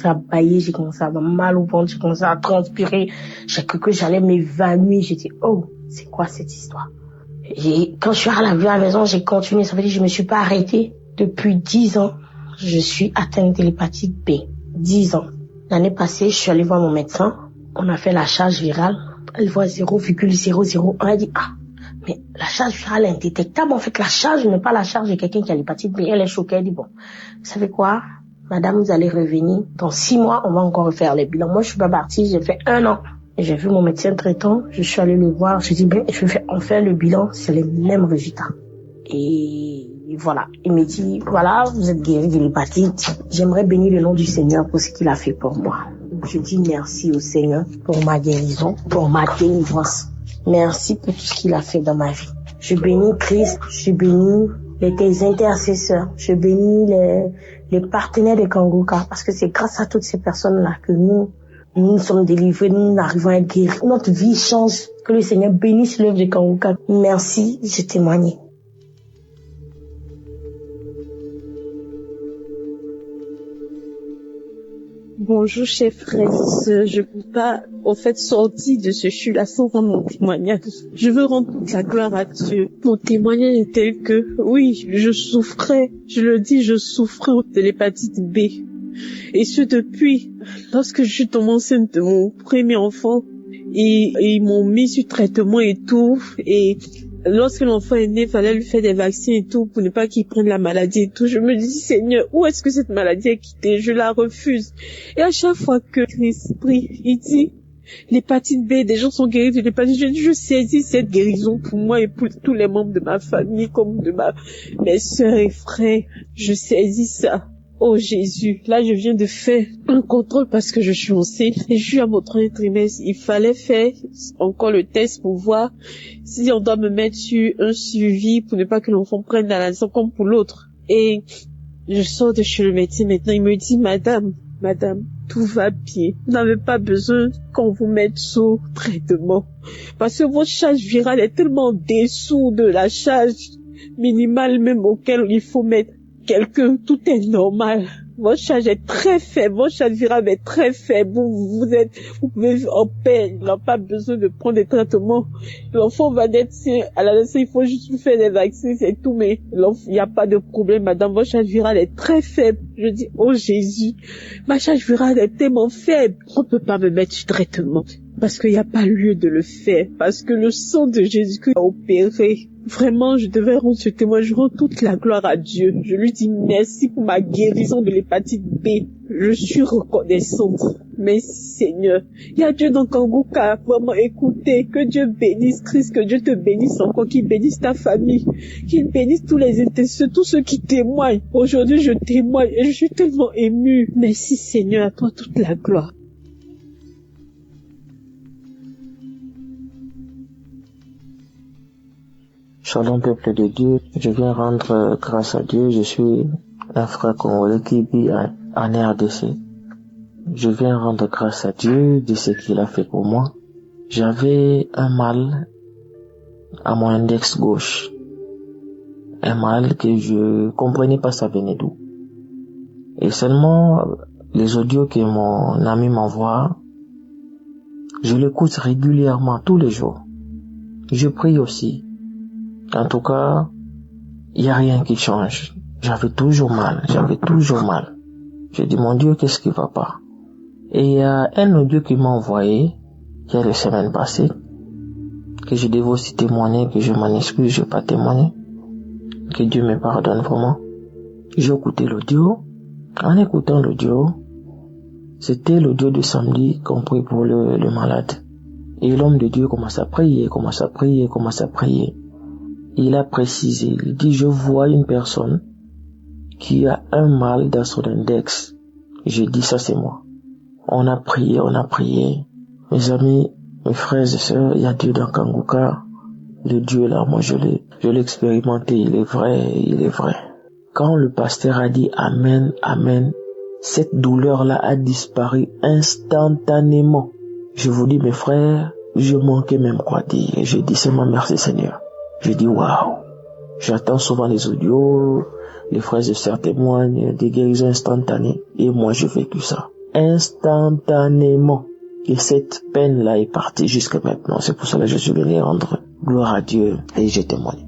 à bâiller, j'ai commencé à avoir mal au ventre, j'ai commencé à transpirer. J'ai cru que j'allais m'évanouir. J'ai dit, oh, c'est quoi cette histoire? Et quand je suis arrivée à la maison, j'ai continué. Ça veut dire que je me suis pas arrêtée. Depuis 10 ans, je suis atteinte de l'hépatite B. 10 ans. L'année passée, je suis allée voir mon médecin. On a fait la charge virale. Elle voit 0,001. Elle dit, mais la charge virale est indétectable. En fait, la charge n'est pas la charge de quelqu'un qui a l'hépatite B. Elle est choquée. Elle dit, bon, vous savez quoi? Madame, vous allez revenir. Dans 6 mois, on va encore refaire les bilans. Moi, je suis pas partie. J'ai fait 1 an. J'ai vu mon médecin traitant, je suis allée le voir, j'ai dit, on fait le bilan, c'est les mêmes résultats. Et voilà, il me dit, voilà, vous êtes guéri de l'hépatite, j'aimerais bénir le nom du Seigneur pour ce qu'il a fait pour moi. Je dis merci au Seigneur pour ma guérison, pour ma délivrance. Merci pour tout ce qu'il a fait dans ma vie. Je bénis Christ, je bénis tes intercesseurs, je bénis les partenaires de Kanguka, parce que c'est grâce à toutes ces personnes-là que nous sommes délivrés, nous arrivons à être guéris. Notre vie change. Que le Seigneur bénisse l'œuvre de Kanguka. Merci, j'ai témoigné. Bonjour, chers frères et sœurs. Je ne peux pas, sortir de ce chute-là sans rendre mon témoignage. Je veux rendre toute la gloire à Dieu. Mon témoignage est tel que, oui, je souffrais. Je le dis, je souffrais de l'hépatite B. Et ce depuis, lorsque je suis tombée enceinte de mon premier enfant, et ils m'ont mis sur traitement et tout, et lorsque l'enfant est né, il fallait lui faire des vaccins et tout, pour ne pas qu'il prenne la maladie et tout. Je me dis, Seigneur, où est-ce que cette maladie est quittée? Je la refuse. Et à chaque fois que Christ prie, il dit, l'hépatite B, des gens sont guéris de l'hépatite. Je saisis cette guérison pour moi et pour tous les membres de ma famille, comme de mes sœurs et frères. Je saisis ça. Oh Jésus, là je viens de faire un contrôle parce que je suis enceinte et je suis à mon 3e trimestre. Il fallait faire encore le test pour voir si on doit me mettre sur un suivi pour ne pas que l'enfant prenne la naissance comme pour l'autre. Et je sors de chez le médecin maintenant, il me dit, madame, tout va bien. Vous n'avez pas besoin qu'on vous mette sous traitement. Parce que votre charge virale est tellement en dessous de la charge minimale même auquel il faut mettre quelqu'un. Tout est normal. Votre charge est très faible. Votre charge virale est très faible. Vous pouvez vivre en paix. Il n'a pas besoin de prendre des traitements. L'enfant va naître à la naissance. Il faut juste lui faire des vaccins, c'est tout. Mais il n'y a pas de problème, madame. Votre charge virale est très faible. Je dis, oh Jésus, ma charge virale est tellement faible. On ne peut pas me mettre sur traitement. Parce qu'il n'y a pas lieu de le faire. Parce que le sang de Jésus-Christ a opéré. Vraiment, je devais rendre ce témoin. Je rends toute la gloire à Dieu. Je lui dis merci pour ma guérison de l'hépatite B. Je suis reconnaissante. Merci Seigneur. Il y a Dieu dans Kanguka. Vraiment, écoutez. Que Dieu bénisse Christ. Que Dieu te bénisse encore. Qu'il bénisse ta famille. Qu'il bénisse tous les intercesseurs, tous ceux qui témoignent. Aujourd'hui, je témoigne et je suis tellement émue. Merci Seigneur. À toi toute la gloire. Shalom peuple de Dieu, je viens rendre grâce à Dieu, je suis un frère congolais qui vit en RDC. Je viens rendre grâce à Dieu de ce qu'il a fait pour moi. J'avais un mal à mon index gauche, un mal que je comprenais pas ça venait d'où. Et seulement les audios que mon ami m'envoie, je l'écoute régulièrement tous les jours. Je prie aussi. En tout cas, il n'y a rien qui change. J'avais toujours mal. Je dis, mon Dieu, qu'est-ce qui va pas? Et il y a un audio qui m'a envoyé, il y a les semaines passées, que je devais aussi témoigner, que je m'en excuse, je n'ai pas témoigné. Que Dieu me pardonne vraiment. J'ai écouté l'audio. En écoutant l'audio, c'était l'audio de samedi qu'on prie pour le malade. Et l'homme de Dieu commence à prier. Il a précisé, il dit, je vois une personne qui a un mal dans son index. J'ai dit, ça c'est moi. On a prié. Mes amis, mes frères et sœurs, il y a Dieu dans Kanguka. Le Dieu là, moi je l'ai expérimenté, il est vrai. Quand le pasteur a dit Amen, Amen, cette douleur là a disparu instantanément. Je vous dis mes frères, je manquais même quoi dire. J'ai dit seulement merci Seigneur. Je dis waouh. J'attends souvent les audios, les frères et sœurs témoignent des guérisons instantanées. Et moi j'ai vécu ça. Instantanément. Et cette peine-là est partie jusqu'à maintenant. C'est pour cela que je suis venu rendre gloire à Dieu et je témoigne.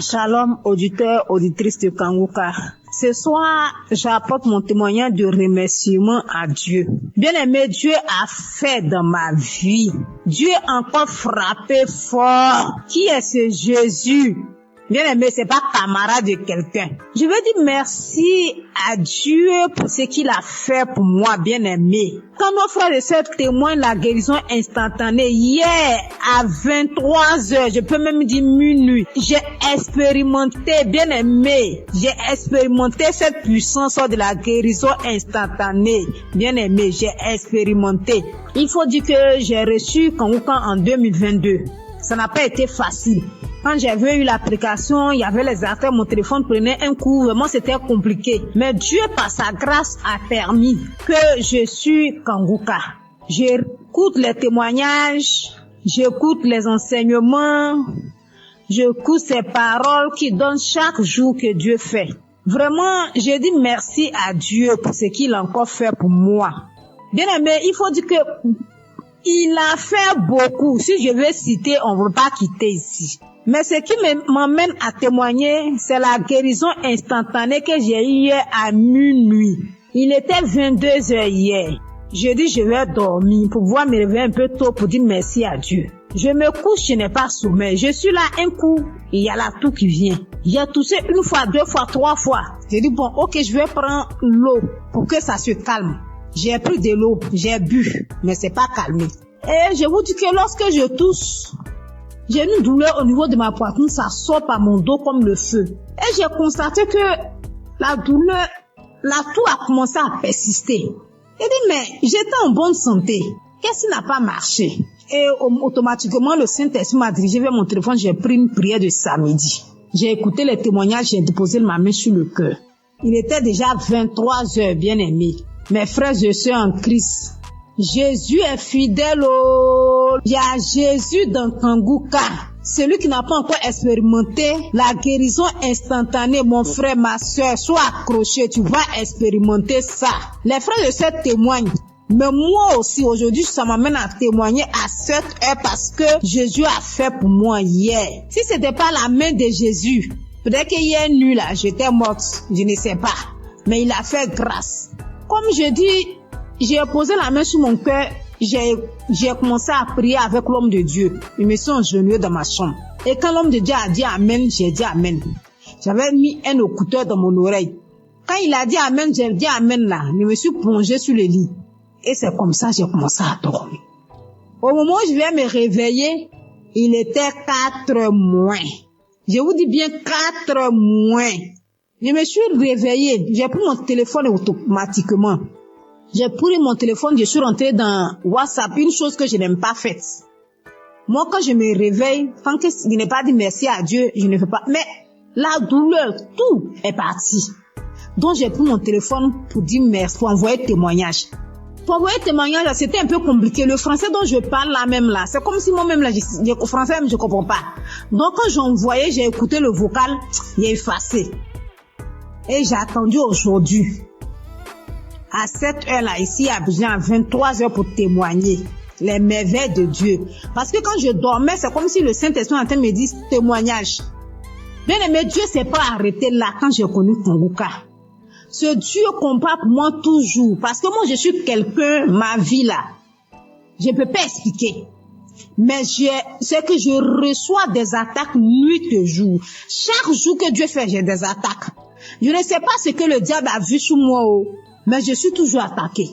Shalom, auditeurs, auditrices de Kanguka. Ce soir, j'apporte mon témoignage de remerciement à Dieu. Bien-aimé, Dieu a fait dans ma vie. Dieu a encore frappé fort. Qui est ce Jésus? Bien-aimé, c'est pas camarade de quelqu'un. Je veux dire merci à Dieu pour ce qu'il a fait pour moi, bien-aimé. Quand nos frères et sœurs témoignent la guérison instantanée, hier à 23h, je peux même dire minuit, j'ai expérimenté, bien-aimé, cette puissance de la guérison instantanée. Bien-aimé, j'ai expérimenté. Il faut dire que j'ai reçu Kanguka en 2022. Ça n'a pas été facile. Quand j'avais eu l'application, il y avait les affaires, mon téléphone prenait un coup, vraiment c'était compliqué. Mais Dieu, par sa grâce, a permis que je suis Kanguka. J'écoute les témoignages, j'écoute les enseignements, j'écoute ces paroles qui donnent chaque jour que Dieu fait. Vraiment, je dis merci à Dieu pour ce qu'il a encore fait pour moi. Bien aimé, il faut dire que il a fait beaucoup. Si je veux citer, on ne veut pas quitter ici. Mais ce qui m'emmène à témoigner, c'est la guérison instantanée que j'ai eue hier à minuit. Il était 22h hier. Je dis, je vais dormir pour pouvoir me réveiller un peu tôt pour dire merci à Dieu. Je me couche, je n'ai pas sommeil. Je suis là un coup, il y a la toux qui vient. J'ai toussé une fois, deux fois, trois fois. J'ai dit, bon, ok, je vais prendre l'eau pour que ça se calme. J'ai pris de l'eau, j'ai bu, mais c'est pas calmé. Et je vous dis que lorsque je tousse, j'ai une douleur au niveau de ma poitrine, ça sort par mon dos comme le feu. Et j'ai constaté que la douleur, la toux a commencé à persister. J'ai dit, mais j'étais en bonne santé. Qu'est-ce qui n'a pas marché? Et automatiquement, le Saint-Esprit m'a dirigé vers mon téléphone. J'ai pris une prière de samedi. J'ai écouté les témoignages, j'ai déposé ma main sur le cœur. Il était déjà 23 heures, bien aimé. Mes frères et sœurs en Christ, Jésus est fidèle. Il y a Jésus dans Kanguka. Celui qui n'a pas encore expérimenté la guérison instantanée, mon frère, ma soeur, sois accroché, tu vas expérimenter ça. Les frères et sœurs témoignent. Mais moi aussi, aujourd'hui, ça m'amène à témoigner à cette heure parce que Jésus a fait pour moi hier. Si c'était pas la main de Jésus, peut-être qu'hier nuit là, j'étais morte, je ne sais pas. Mais il a fait grâce. Comme je dis, j'ai posé la main sur mon cœur, j'ai commencé à prier avec l'homme de Dieu. Je me suis agenouillée dans ma chambre. Et quand l'homme de Dieu a dit Amen, j'ai dit Amen. J'avais mis un écouteur dans mon oreille. Quand il a dit Amen, j'ai dit Amen là. Je me suis plongée sur le lit. Et c'est comme ça que j'ai commencé à dormir. Au moment où je viens me réveiller, il était 4 moins. Je vous dis bien 4 moins. Je me suis réveillée. J'ai pris mon téléphone automatiquement. J'ai pris mon téléphone, je suis rentrée dans WhatsApp, une chose que je n'aime pas faite. Moi, quand je me réveille, tant que je n'ai pas dit merci à Dieu, je ne fais pas. Mais la douleur, tout est parti. Donc, j'ai pris mon téléphone pour dire merci, pour envoyer témoignage. Pour envoyer témoignage, c'était un peu compliqué. Le français dont je parle là même là, c'est comme si moi-même là, le français même je comprends pas. Donc, quand j'envoyais, j'ai écouté le vocal, il est effacé. Et j'ai attendu aujourd'hui, à cette heure-là, ici à Abidjan, à 23 heures pour témoigner les merveilles de Dieu. Parce que quand je dormais, c'est comme si le Saint-Esprit en train de me dire témoignage. Bien aimé, Dieu s'est pas arrêté là quand j'ai connu Kanguka. Ce Dieu combat pour moi toujours. Parce que moi, je suis quelqu'un, ma vie là, je ne peux pas expliquer. Mais c'est que je reçois des attaques nuit et jour. Chaque jour que Dieu fait, j'ai des attaques. Je ne sais pas ce que le diable a vu sur moi, mais je suis toujours attaquée.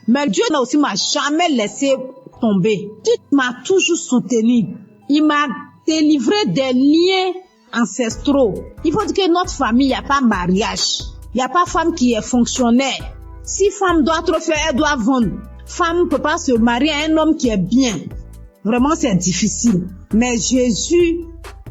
Mais Dieu aussi m'a jamais laissé tomber. Dieu m'a toujours soutenu. Il m'a délivré des liens ancestraux. Il faut dire que notre famille, il n'y a pas mariage. Il n'y a pas femme qui est fonctionnaire. Si femme doit trop faire, elle doit vendre. Femme ne peut pas se marier à un homme qui est bien. Vraiment, c'est difficile. Mais Jésus,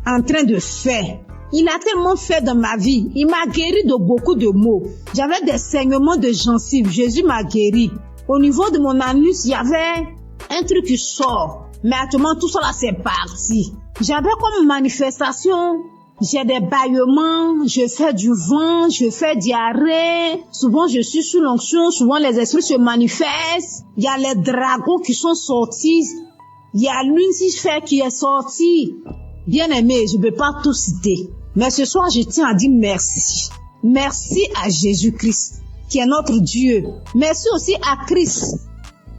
en train de faire, il a tellement fait dans ma vie. Il m'a guéri de beaucoup de maux. J'avais des saignements de gencives. Jésus m'a guéri. Au niveau de mon anus, il y avait un truc qui sort. Mais actuellement, tout ça là, c'est parti. J'avais comme manifestation, j'ai des bâillements, je fais du vent, je fais diarrhée. Souvent, je suis sous l'onction. Souvent, les esprits se manifestent. Il y a les dragons qui sont sortis. Il y a Lucifer qui est sorti. Bien aimé, je ne peux pas tout citer. Mais ce soir, je tiens à dire merci. Merci à Jésus-Christ, qui est notre Dieu. Merci aussi à Christ,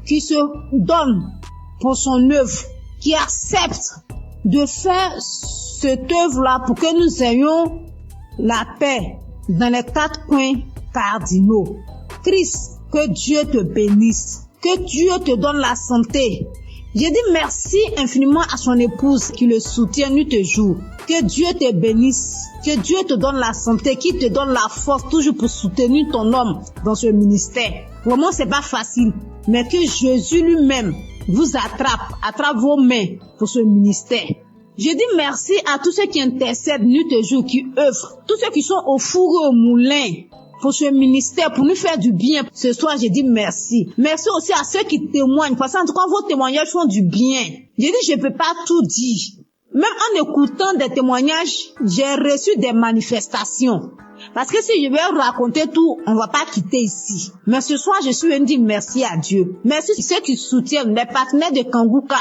qui se donne pour son œuvre, qui accepte de faire cette œuvre-là pour que nous ayons la paix dans les 4 coins cardinaux. Christ, que Dieu te bénisse, que Dieu te donne la santé. J'ai dit merci infiniment à son épouse qui le soutient nuit et jour. Que Dieu te bénisse, que Dieu te donne la santé, qui te donne la force toujours pour soutenir ton homme dans ce ministère. Vraiment, c'est pas facile, mais que Jésus lui-même vous attrape vos mains pour ce ministère. Je dis merci à tous ceux qui intercèdent nuit et jour, qui œuvrent, tous ceux qui sont au four et au moulin pour ce ministère, pour nous faire du bien. Ce soir, je dis merci. Merci aussi à ceux qui témoignent, parce qu'en tout cas, vos témoignages font du bien. Je dis, je ne peux pas tout dire. Même en écoutant des témoignages, j'ai reçu des manifestations. Parce que si je vais raconter tout, on ne va pas quitter ici. Mais ce soir, je suis venu dire merci à Dieu. Merci à ceux qui soutiennent, les partenaires de Kanguka.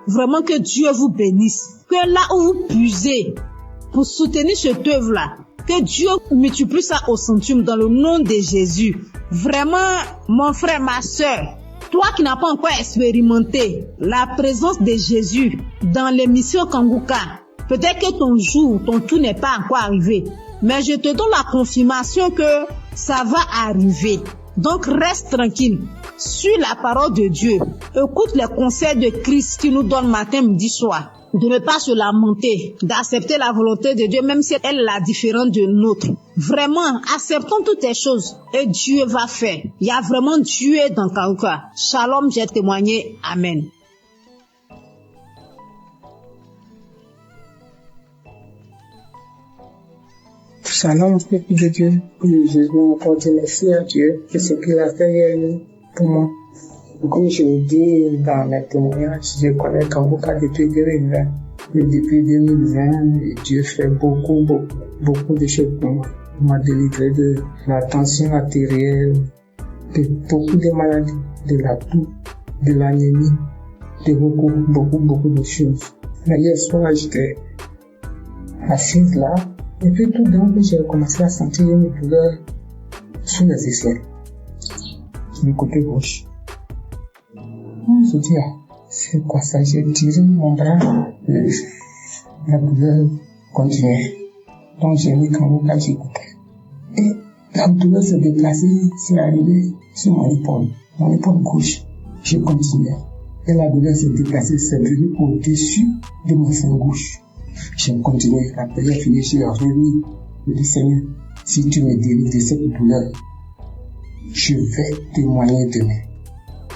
Vraiment que Dieu vous bénisse. Que là où vous puisez pour soutenir cette œuvre-là, que Dieu multiplie ça au centuple dans le nom de Jésus. Vraiment, mon frère, ma soeur, toi qui n'as pas encore expérimenté la présence de Jésus dans l'émission Kanguka, peut-être que ton tour n'est pas encore arrivé. Mais je te donne la confirmation que ça va arriver. Donc reste tranquille. Suis la parole de Dieu. Écoute les conseils de Christ qui nous donne matin, midi, soir. De ne pas se lamenter, d'accepter la volonté de Dieu, même si elle est la différente de nôtre. Vraiment, acceptons toutes les choses et Dieu va faire. Il y a vraiment Dieu dans Kanguka. Shalom, j'ai témoigné. Amen. Shalom, peuple de Dieu. Je veux encore dire merci à Dieu de ce qu'il a fait pour moi. Comme je le dis dans mes témoignages, je connais Kanguka depuis 2020. Et depuis 2020, Dieu fait beaucoup de choses pour moi. Il m'a délivré de la tension artérielle, de beaucoup de maladies, de la toux, de l'anémie, de beaucoup de choses. Mais hier soir, j'étais assise là, et puis tout d'un coup, j'ai commencé à sentir une douleur sous les aisselles, sur le côté gauche. Je dis, c'est quoi ça? J'ai tiré mon bras, la douleur continuait. Donc j'ai mis Kanguka, j'écoutais. Et la douleur se déplaçait, c'est arrivé sur mon épaule gauche. Je continuais. Et la douleur se déplaçait, c'est venu au-dessus de mon sein gauche. J'ai continué. La prière finie, j'ai remis. Je dis, Seigneur, si tu me délivres de cette douleur, je vais témoigner demain.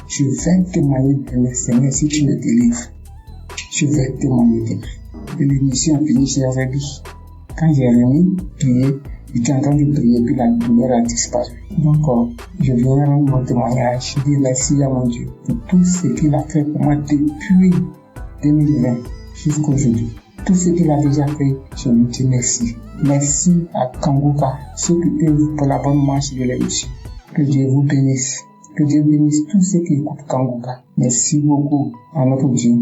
Je vais témoigner demain, Seigneur, si tu me délivres. Je vais témoigner demain. Et l'émission a fini, j'ai remis. Quand j'ai remis, prié, j'étais en train de prier, puis la douleur a disparu. Donc, je viens rendre mon témoignage, dire merci à mon Dieu pour tout ce qu'il a fait pour moi depuis 2020 jusqu'à aujourd'hui. Tout ce qu'il a déjà fait, je lui dis merci. Merci à Kanguka, ceux qui œuvrent pour la bonne marche de l'émission. Que Dieu vous bénisse. Que Dieu bénisse tous ceux qui écoutent Kanguka. Merci beaucoup à notre Dieu.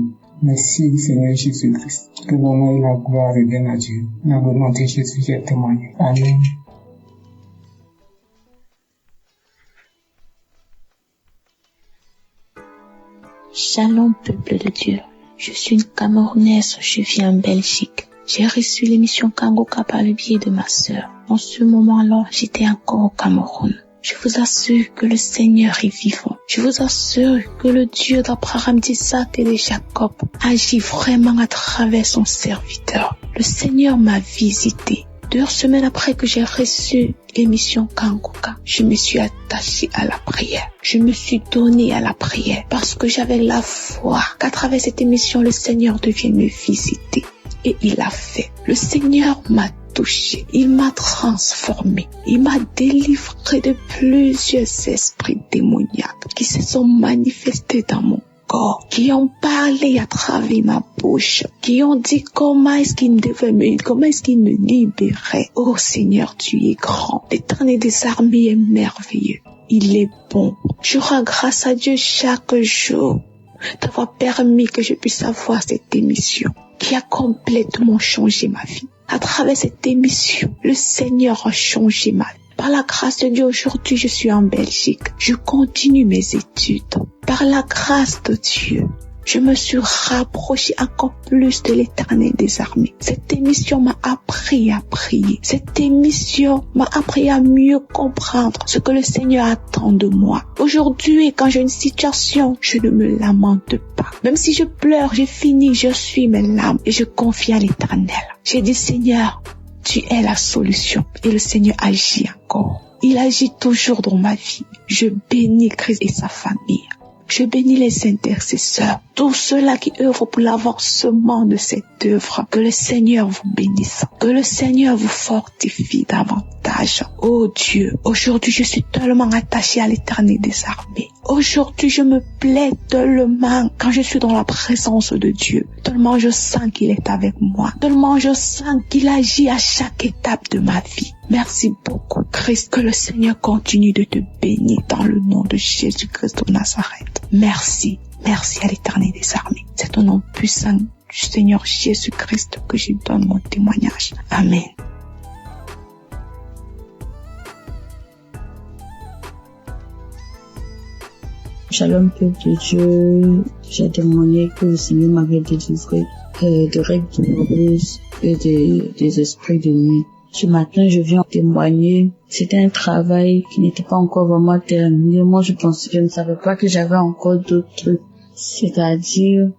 Merci Seigneur Jésus-Christ. Que l'honneur et la gloire reviennent à Dieu. Dans le nom de Jésus, j'ai témoigné. Amen. Shalom, peuple de Dieu. Je suis une Camerounaise, je vis en Belgique. J'ai reçu l'émission Kanguka par le biais de ma sœur. En ce moment-là, j'étais encore au Cameroun. Je vous assure que le Seigneur est vivant. Je vous assure que le Dieu d'Abraham, d'Isaac et de Jacob agit vraiment à travers son serviteur. Le Seigneur m'a visité. 2 semaines après que j'ai reçu l'émission Kanguka, je me suis attachée à la prière. Je me suis donnée à la prière parce que j'avais la foi qu'à travers cette émission, le Seigneur devienne me visiter. Et il a fait. Le Seigneur m'a touché, il m'a transformé, il m'a délivré de plusieurs esprits démoniaques qui se sont manifestés dans mon corps, qui ont parlé à travers ma bouche, qui ont dit comment est-ce qu'il me libérait. Oh Seigneur, tu es grand, l'Éternel des armées est merveilleux, il est bon. Je rends grâce à Dieu chaque jour d'avoir permis que je puisse avoir cette émission qui a complètement changé ma vie. À travers cette émission, le Seigneur a changé ma vie. Par la grâce de Dieu, aujourd'hui, je suis en Belgique. Je continue mes études. Par la grâce de Dieu, je me suis rapprochée encore plus de l'Éternel des armées. Cette émission m'a appris à prier. Cette émission m'a appris à mieux comprendre ce que le Seigneur attend de moi. Aujourd'hui, quand j'ai une situation, je ne me lamente pas. Même si je pleure, je finis, je suis mes larmes et je confie à l'Éternel. J'ai dit, Seigneur, tu es la solution. Et le Seigneur agit encore. Il agit toujours dans ma vie. Je bénis Christ et sa famille. Je bénis les intercesseurs, tous ceux-là qui œuvrent pour l'avancement de cette œuvre. Que le Seigneur vous bénisse, que le Seigneur vous fortifie davantage. Oh Dieu, aujourd'hui je suis tellement attachée à l'Éternel des armées. Aujourd'hui je me plais tellement quand je suis dans la présence de Dieu. Tellement je sens qu'il est avec moi. Tellement je sens qu'il agit à chaque étape de ma vie. Merci beaucoup Christ, que le Seigneur continue de te bénir dans le nom de Jésus-Christ de Nazareth. Merci, merci à l'Éternel des armées. C'est au nom puissant du Seigneur Jésus-Christ que je donne mon témoignage. Amen. Shalom, peuple de Dieu. J'ai témoigné que le Seigneur m'avait délivré de règles douloureuses et des esprits de nuit. Ce matin, je viens témoigner. C'était un travail qui n'était pas encore vraiment terminé. Moi, je ne savais pas que j'avais encore d'autres trucs. C'est-à-dire,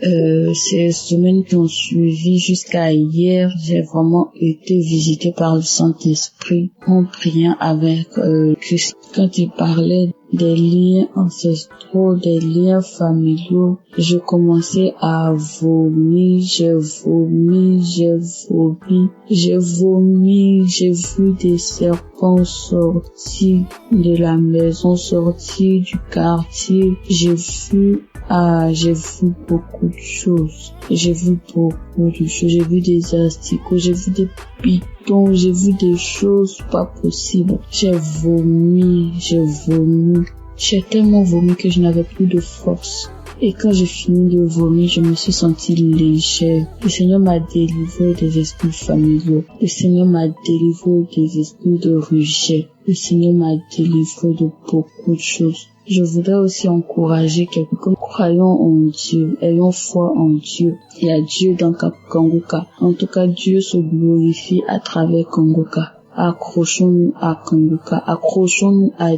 ces semaines qui ont suivi jusqu'à hier, j'ai vraiment été visitée par le Saint-Esprit en priant avec Christ. Quand il parlait des liens ancestraux, des liens familiaux, je commençais à vomir, j'ai vu des serpents sortir de la maison, sortir du quartier, j'ai vu beaucoup de choses. J'ai vu des asticots, j'ai vu des pitons, j'ai vu des choses pas possibles. J'ai vomi. J'ai tellement vomi que je n'avais plus de force. Et quand j'ai fini de vomir, je me suis sentie légère. Le Seigneur m'a délivré des esprits familiaux. Le Seigneur m'a délivré des esprits de rejet. Le Seigneur m'a délivré de beaucoup de choses. Je voudrais aussi encourager quelqu'un. Croyons en Dieu, ayons foi en Dieu. Il y a Dieu dans Kanguka. En tout cas, Dieu se glorifie à travers Kanguka. Accrochons-nous à Kanguka. Accrochons-nous à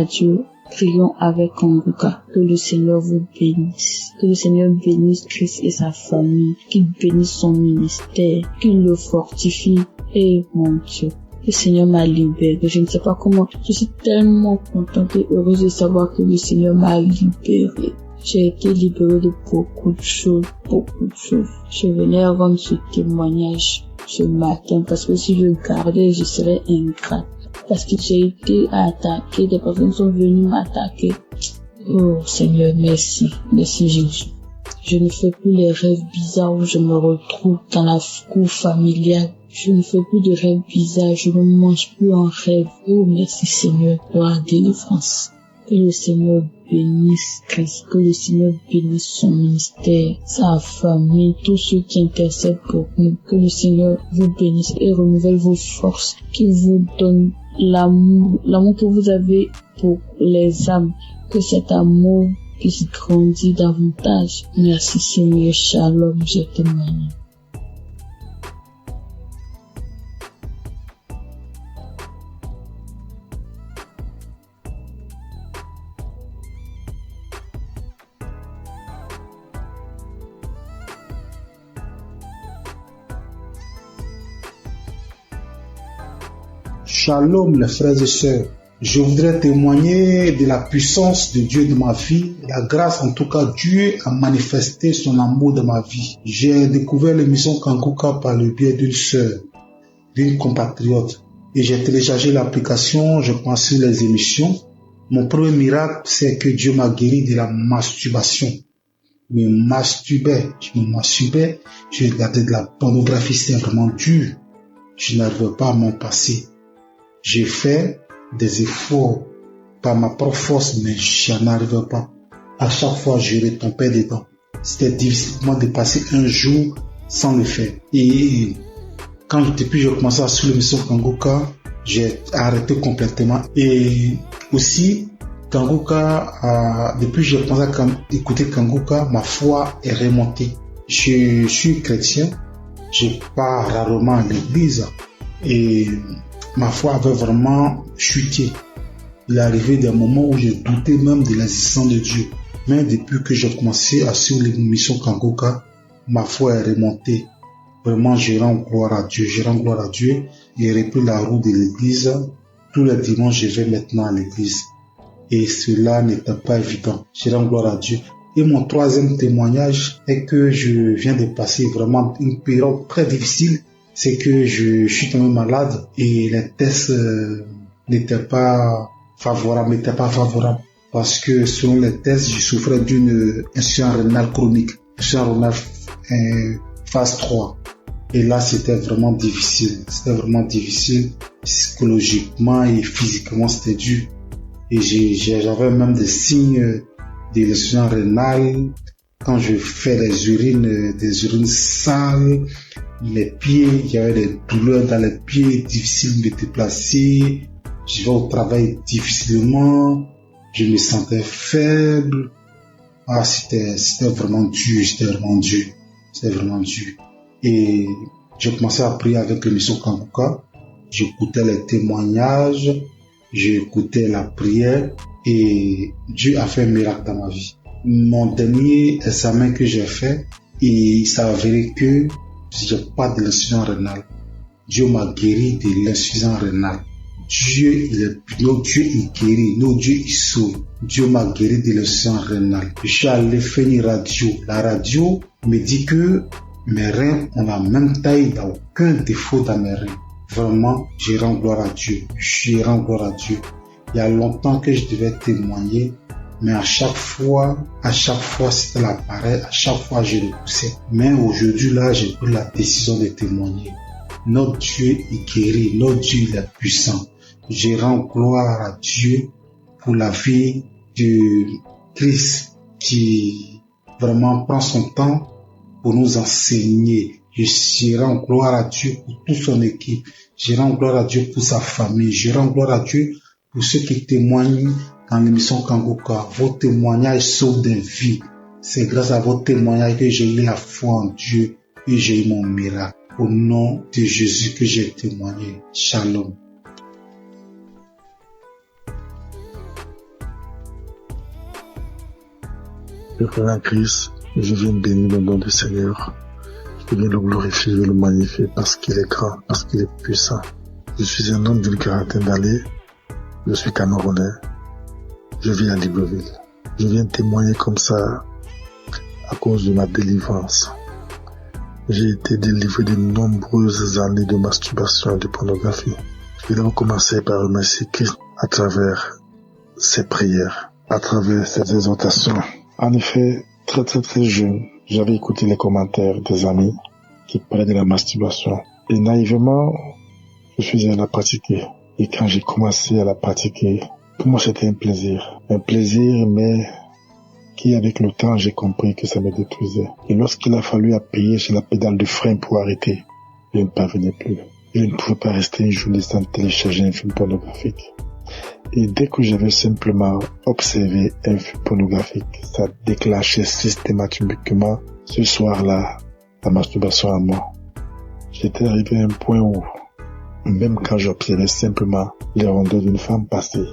Dieu. Prions avec Kanguka. Que le Seigneur vous bénisse. Que le Seigneur bénisse Christ et sa famille. Qu'il bénisse son ministère. Qu'il le fortifie. Et mon Dieu, le Seigneur m'a libérée. Je ne sais pas comment. Je suis tellement contente et heureuse de savoir que le Seigneur m'a libérée. J'ai été libérée de beaucoup de choses. Je venais rendre ce témoignage ce matin parce que si je gardais, je serais ingrate. Parce que j'ai été attaquée, des personnes sont venues m'attaquer. Oh Seigneur, merci. Merci Jésus. Je ne fais plus les rêves bizarres où je me retrouve dans la cour familiale. Je ne fais plus de rêves bizarres, je ne mange plus en rêve. Oh merci Seigneur pour la délivrance. Que le Seigneur bénisse Christ, que le Seigneur bénisse son ministère, sa famille, tous ceux qui intercèdent pour nous. Que le Seigneur vous bénisse et renouvelle vos forces, qu'il vous donne l'amour que vous avez pour les âmes, que cet amour puisse grandir davantage. Merci Seigneur, shalom, je témoigne. Shalom les frères et sœurs, je voudrais témoigner de la puissance de Dieu dans ma vie, la grâce en tout cas, Dieu a manifesté son amour dans ma vie. J'ai découvert l'émission Kanguka par le biais d'une sœur, d'une compatriote, et j'ai téléchargé l'application, je pensais les émissions. Mon premier miracle, c'est que Dieu m'a guéri de la masturbation. Je me masturbais, je regardais de la pornographie, c'est vraiment dur. Je n'arrivais pas à m'en passer. J'ai fait des efforts par ma propre force, mais je n'arrivais pas. À chaque fois, je retombais dedans. C'était difficile pour moi de passer un jour sans le faire. Et depuis que j'ai commencé à suivre l'émission Kanguka, j'ai arrêté complètement. Et aussi, Kanguka, depuis que j'ai commencé à écouter Kanguka, ma foi est remontée. Je suis chrétien, je pars rarement à l'église et ma foi avait vraiment chuté. Il est arrivé des moments où je doutais même de l'existence de Dieu. Mais depuis que j'ai commencé à suivre l'émission Kanguka, ma foi est remontée. Vraiment, je rends gloire à Dieu. Et repris la roue de l'église. Tous les dimanches, je vais maintenant à l'église. Et cela n'était pas évident. Je rends gloire à Dieu. Et mon troisième témoignage est que je viens de passer vraiment une période très difficile. C'est que je suis tombé malade et les tests n'étaient pas favorables. Parce que selon les tests, je souffrais d'une insuffisance rénale chronique. Insuffisance rénale phase 3. Et là, c'était vraiment difficile. Psychologiquement et physiquement, c'était dur. Et j'avais même des signes de l'insuffisance rénale. Quand je fais des urines sales, les pieds, il y avait des douleurs dans les pieds, difficile de me déplacer. Je vais au travail difficilement. Je me sentais faible. C'était vraiment dur. Et j'ai commencé à prier avec l'émission Kanguka. J'écoutais les témoignages, j'écoutais la prière et Dieu a fait un miracle dans ma vie. Mon dernier examen que j'ai fait, il s'est avéré que j'ai pas de l'insuffisance rénale. Dieu m'a guéri de l'insuffisance rénale. Notre Dieu, il guérit, notre Dieu, il sauve. Dieu m'a guéri de l'insuffisance rénale. Je suis allé faire une radio. La radio me dit que mes reins ont la même taille, il n'y a aucun défaut dans mes reins. Vraiment, je rends gloire à Dieu. Je rends gloire à Dieu. Il y a longtemps que je devais témoigner, mais à chaque fois, c'était l'appareil, à chaque fois, je repoussais. Mais aujourd'hui, là, j'ai pris la décision de témoigner. Notre Dieu est guéri, notre Dieu il est puissant. Je rends gloire à Dieu pour la vie de Christ qui vraiment prend son temps pour nous enseigner. Je rends gloire à Dieu pour toute son équipe. Je rends gloire à Dieu pour sa famille. Je rends gloire à Dieu pour ceux qui témoignent dans l'émission Kanguka. Vos témoignages sauvent des vies. C'est grâce à vos témoignages que j'ai eu la foi en Dieu et j'ai eu mon miracle. Au nom de Jésus que j'ai témoigné. Shalom. Je crois en Christ, je viens bénir le nom du Seigneur. Je viens le glorifier, je le magnifier parce qu'il est grand, parce qu'il est puissant. Je suis un homme d'une quarantaine d'années. Je suis Camerounais. Je vis à Libreville. Je viens témoigner comme ça à cause de ma délivrance. J'ai été délivré de nombreuses années de masturbation et de pornographie. Je vais commencer par remercier Christ à travers ses prières, à travers ses exhortations. En effet, très jeune, j'avais écouté les commentaires des amis qui parlaient de la masturbation. Et naïvement, je suis allé la pratiquer. Et quand j'ai commencé à la pratiquer, pour moi c'était un plaisir. Un plaisir, mais qui avec le temps, j'ai compris que ça me détruisait. Et lorsqu'il a fallu appuyer sur la pédale de frein pour arrêter, je ne parvenais plus. Je ne pouvais pas rester une journée sans télécharger un film pornographique. Et dès que j'avais simplement observé un film pornographique, ça déclenchait systématiquement ce soir-là la masturbation à moi. J'étais arrivé à un point où, même quand j'observais simplement les rondeurs d'une femme passer,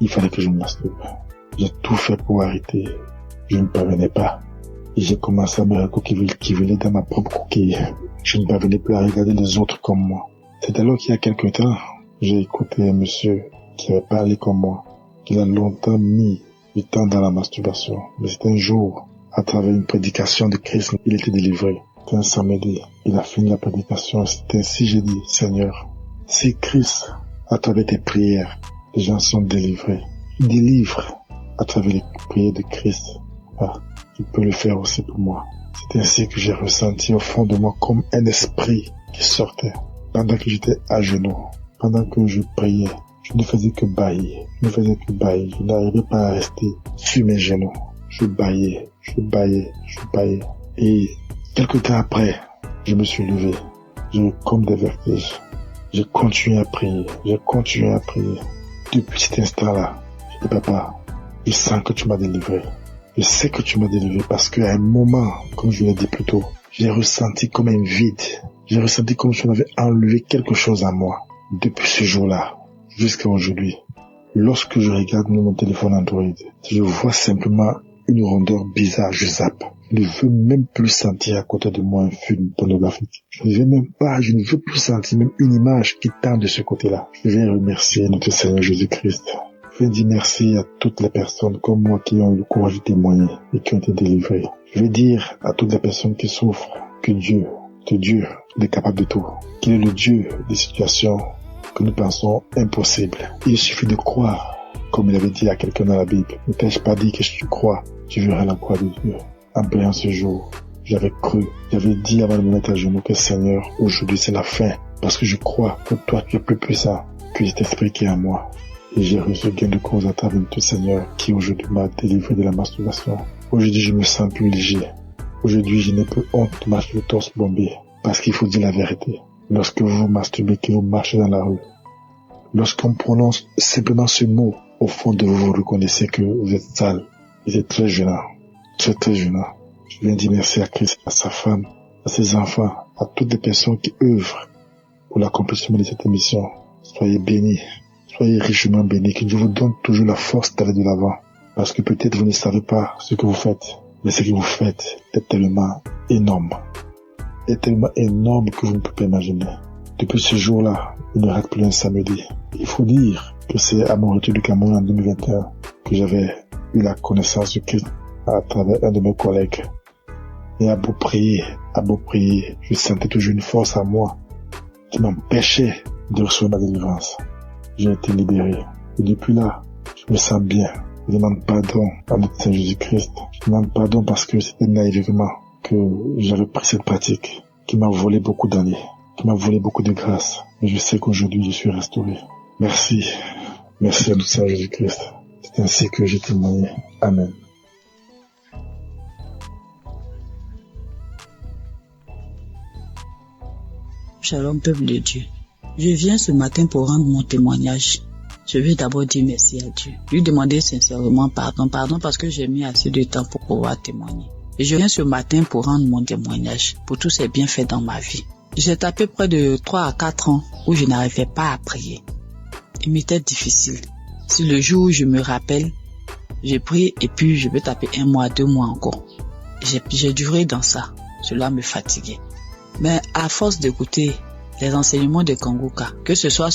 il fallait que je me masturbe. J'ai tout fait pour arrêter. Je ne parvenais pas. Et j'ai commencé à me recouquiller dans ma propre coquille. Je ne parvenais plus à regarder les autres comme moi. C'est alors qu'il y a quelque temps, j'ai écouté un monsieur qui avait parlé comme moi, qu'il a longtemps mis du temps dans la masturbation. Mais c'était un jour, à travers une prédication de Christ, il était délivré. C'était un samedi. Il a fini la prédication. C'était ainsi, j'ai dit, Seigneur, si Christ, à travers tes prières, les gens sont délivrés, il délivre à travers les prières de Christ. Tu peux le faire aussi pour moi. C'est ainsi que j'ai ressenti au fond de moi comme un esprit qui sortait. Pendant que j'étais à genoux, pendant que je priais, je ne faisais que bâiller. Je n'arrivais pas à rester sur mes genoux. Je bâillais. Et quelque temps après, je me suis levé. J'ai eu comme des vertiges. J'ai continué à prier. Depuis cet instant-là, je dis, papa, je sens que tu m'as délivré. Je sais que tu m'as délivré parce qu'à un moment, comme je l'ai dit plus tôt, j'ai ressenti comme un vide. J'ai ressenti comme si on avait enlevé quelque chose à moi. Depuis ce jour-là, jusqu'à aujourd'hui, lorsque je regarde mon téléphone Android, je vois simplement une rondeur bizarre, je zappe. Je ne veux même plus sentir à côté de moi un film pornographique. Je ne veux plus sentir même une image qui tend de ce côté-là. Je vais remercier notre Seigneur Jésus-Christ. Je vais dire merci à toutes les personnes comme moi qui ont eu le courage de témoigner et qui ont été délivrées. Je vais dire à toutes les personnes qui souffrent que Dieu est capable de tout. Qu'il est le Dieu des situations que nous pensons impossibles. Il suffit de croire, comme il avait dit à quelqu'un dans la Bible. Ne t'ai-je pas dit que si tu crois, tu verras la gloire de Dieu. En priant ce jour, j'avais cru, j'avais dit avant de me mettre à genoux que Seigneur, aujourd'hui c'est la fin. Parce que je crois que toi tu es plus puissant que cet esprit qui est en moi. Et j'ai reçu gain de cause à travers tout Seigneur qui aujourd'hui m'a délivré de la masturbation. Aujourd'hui je me sens plus léger. Aujourd'hui je n'ai plus honte de marcher le torse bombé. Parce qu'il faut dire la vérité. Lorsque vous vous masturbez, que vous marchez dans la rue, lorsqu'on prononce simplement ce mot, au fond de vous, vous reconnaissez que vous êtes sale. Et c'est très gênant. Très gênant. Je viens dire merci à Christ, à sa femme, à ses enfants, à toutes les personnes qui œuvrent pour l'accomplissement de cette émission. Soyez bénis, soyez richement bénis, que Dieu vous donne toujours la force d'aller de l'avant. Parce que peut-être vous ne savez pas ce que vous faites, mais ce que vous faites est tellement énorme. Est tellement énorme que vous ne pouvez pas imaginer. Depuis ce jour-là, il ne rate plus un samedi. Il faut dire que c'est à mon retour du Cameroun en 2021 que j'avais eu la connaissance du Christ à travers un de mes collègues. Et à beau prier, je sentais toujours une force en moi qui m'empêchait de recevoir ma délivrance. J'ai été libéré. Et depuis là, je me sens bien. Je demande pardon à notre Seigneur Jésus-Christ. Je demande pardon parce que c'était naïvement que j'avais pris cette pratique qui m'a volé beaucoup d'années, qui m'a volé beaucoup de grâce. Mais je sais qu'aujourd'hui, je suis restauré. Merci. Merci à notre Seigneur Jésus-Christ. C'est ainsi que j'ai témoigné. Amen. Shalom, peuple de Dieu. Je viens ce matin pour rendre mon témoignage. Je veux d'abord dire merci à Dieu. Lui demander sincèrement pardon parce que j'ai mis assez de temps pour pouvoir témoigner. Et je viens ce matin pour rendre mon témoignage pour tous ces bienfaits dans ma vie. J'ai tapé près de 3 à 4 ans où je n'arrivais pas à prier. Il m'était difficile. Si le jour où je me rappelle, j'ai prié et puis je peux taper 1 mois, 2 mois encore. J'ai duré dans ça. Cela me fatiguait. Mais à force d'écouter les enseignements de Kanguka, que ce soit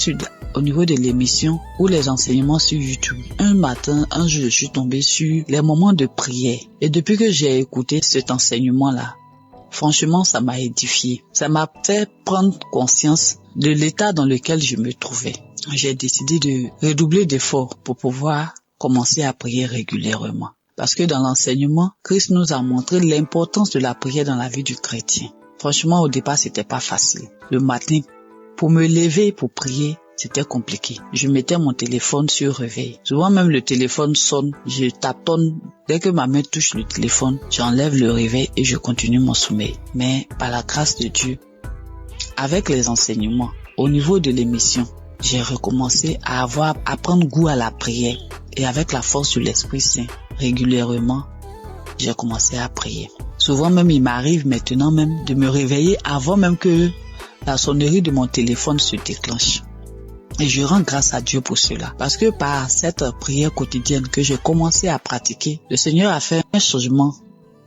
au niveau de l'émission ou les enseignements sur YouTube, un jour, je suis tombé sur les moments de prière. Et depuis que j'ai écouté cet enseignement-là, franchement, ça m'a édifié. Ça m'a fait prendre conscience de l'état dans lequel je me trouvais. J'ai décidé de redoubler d'efforts pour pouvoir commencer à prier régulièrement. Parce que dans l'enseignement, Christ nous a montré l'importance de la prière dans la vie du chrétien. Franchement, au départ, c'était pas facile. Le matin, pour me lever, pour prier, c'était compliqué. Je mettais mon téléphone sur réveil. Souvent même le téléphone sonne, je tâtonne. Dès que ma main touche le téléphone, j'enlève le réveil et je continue mon sommeil. Mais par la grâce de Dieu, avec les enseignements, au niveau de l'émission, j'ai recommencé à prendre goût à la prière. Et avec la force de l'Esprit Saint, régulièrement, j'ai commencé à prier. Souvent même, il m'arrive maintenant même de me réveiller avant même que la sonnerie de mon téléphone se déclenche. Et je rends grâce à Dieu pour cela. Parce que par cette prière quotidienne que j'ai commencé à pratiquer, le Seigneur a fait un changement,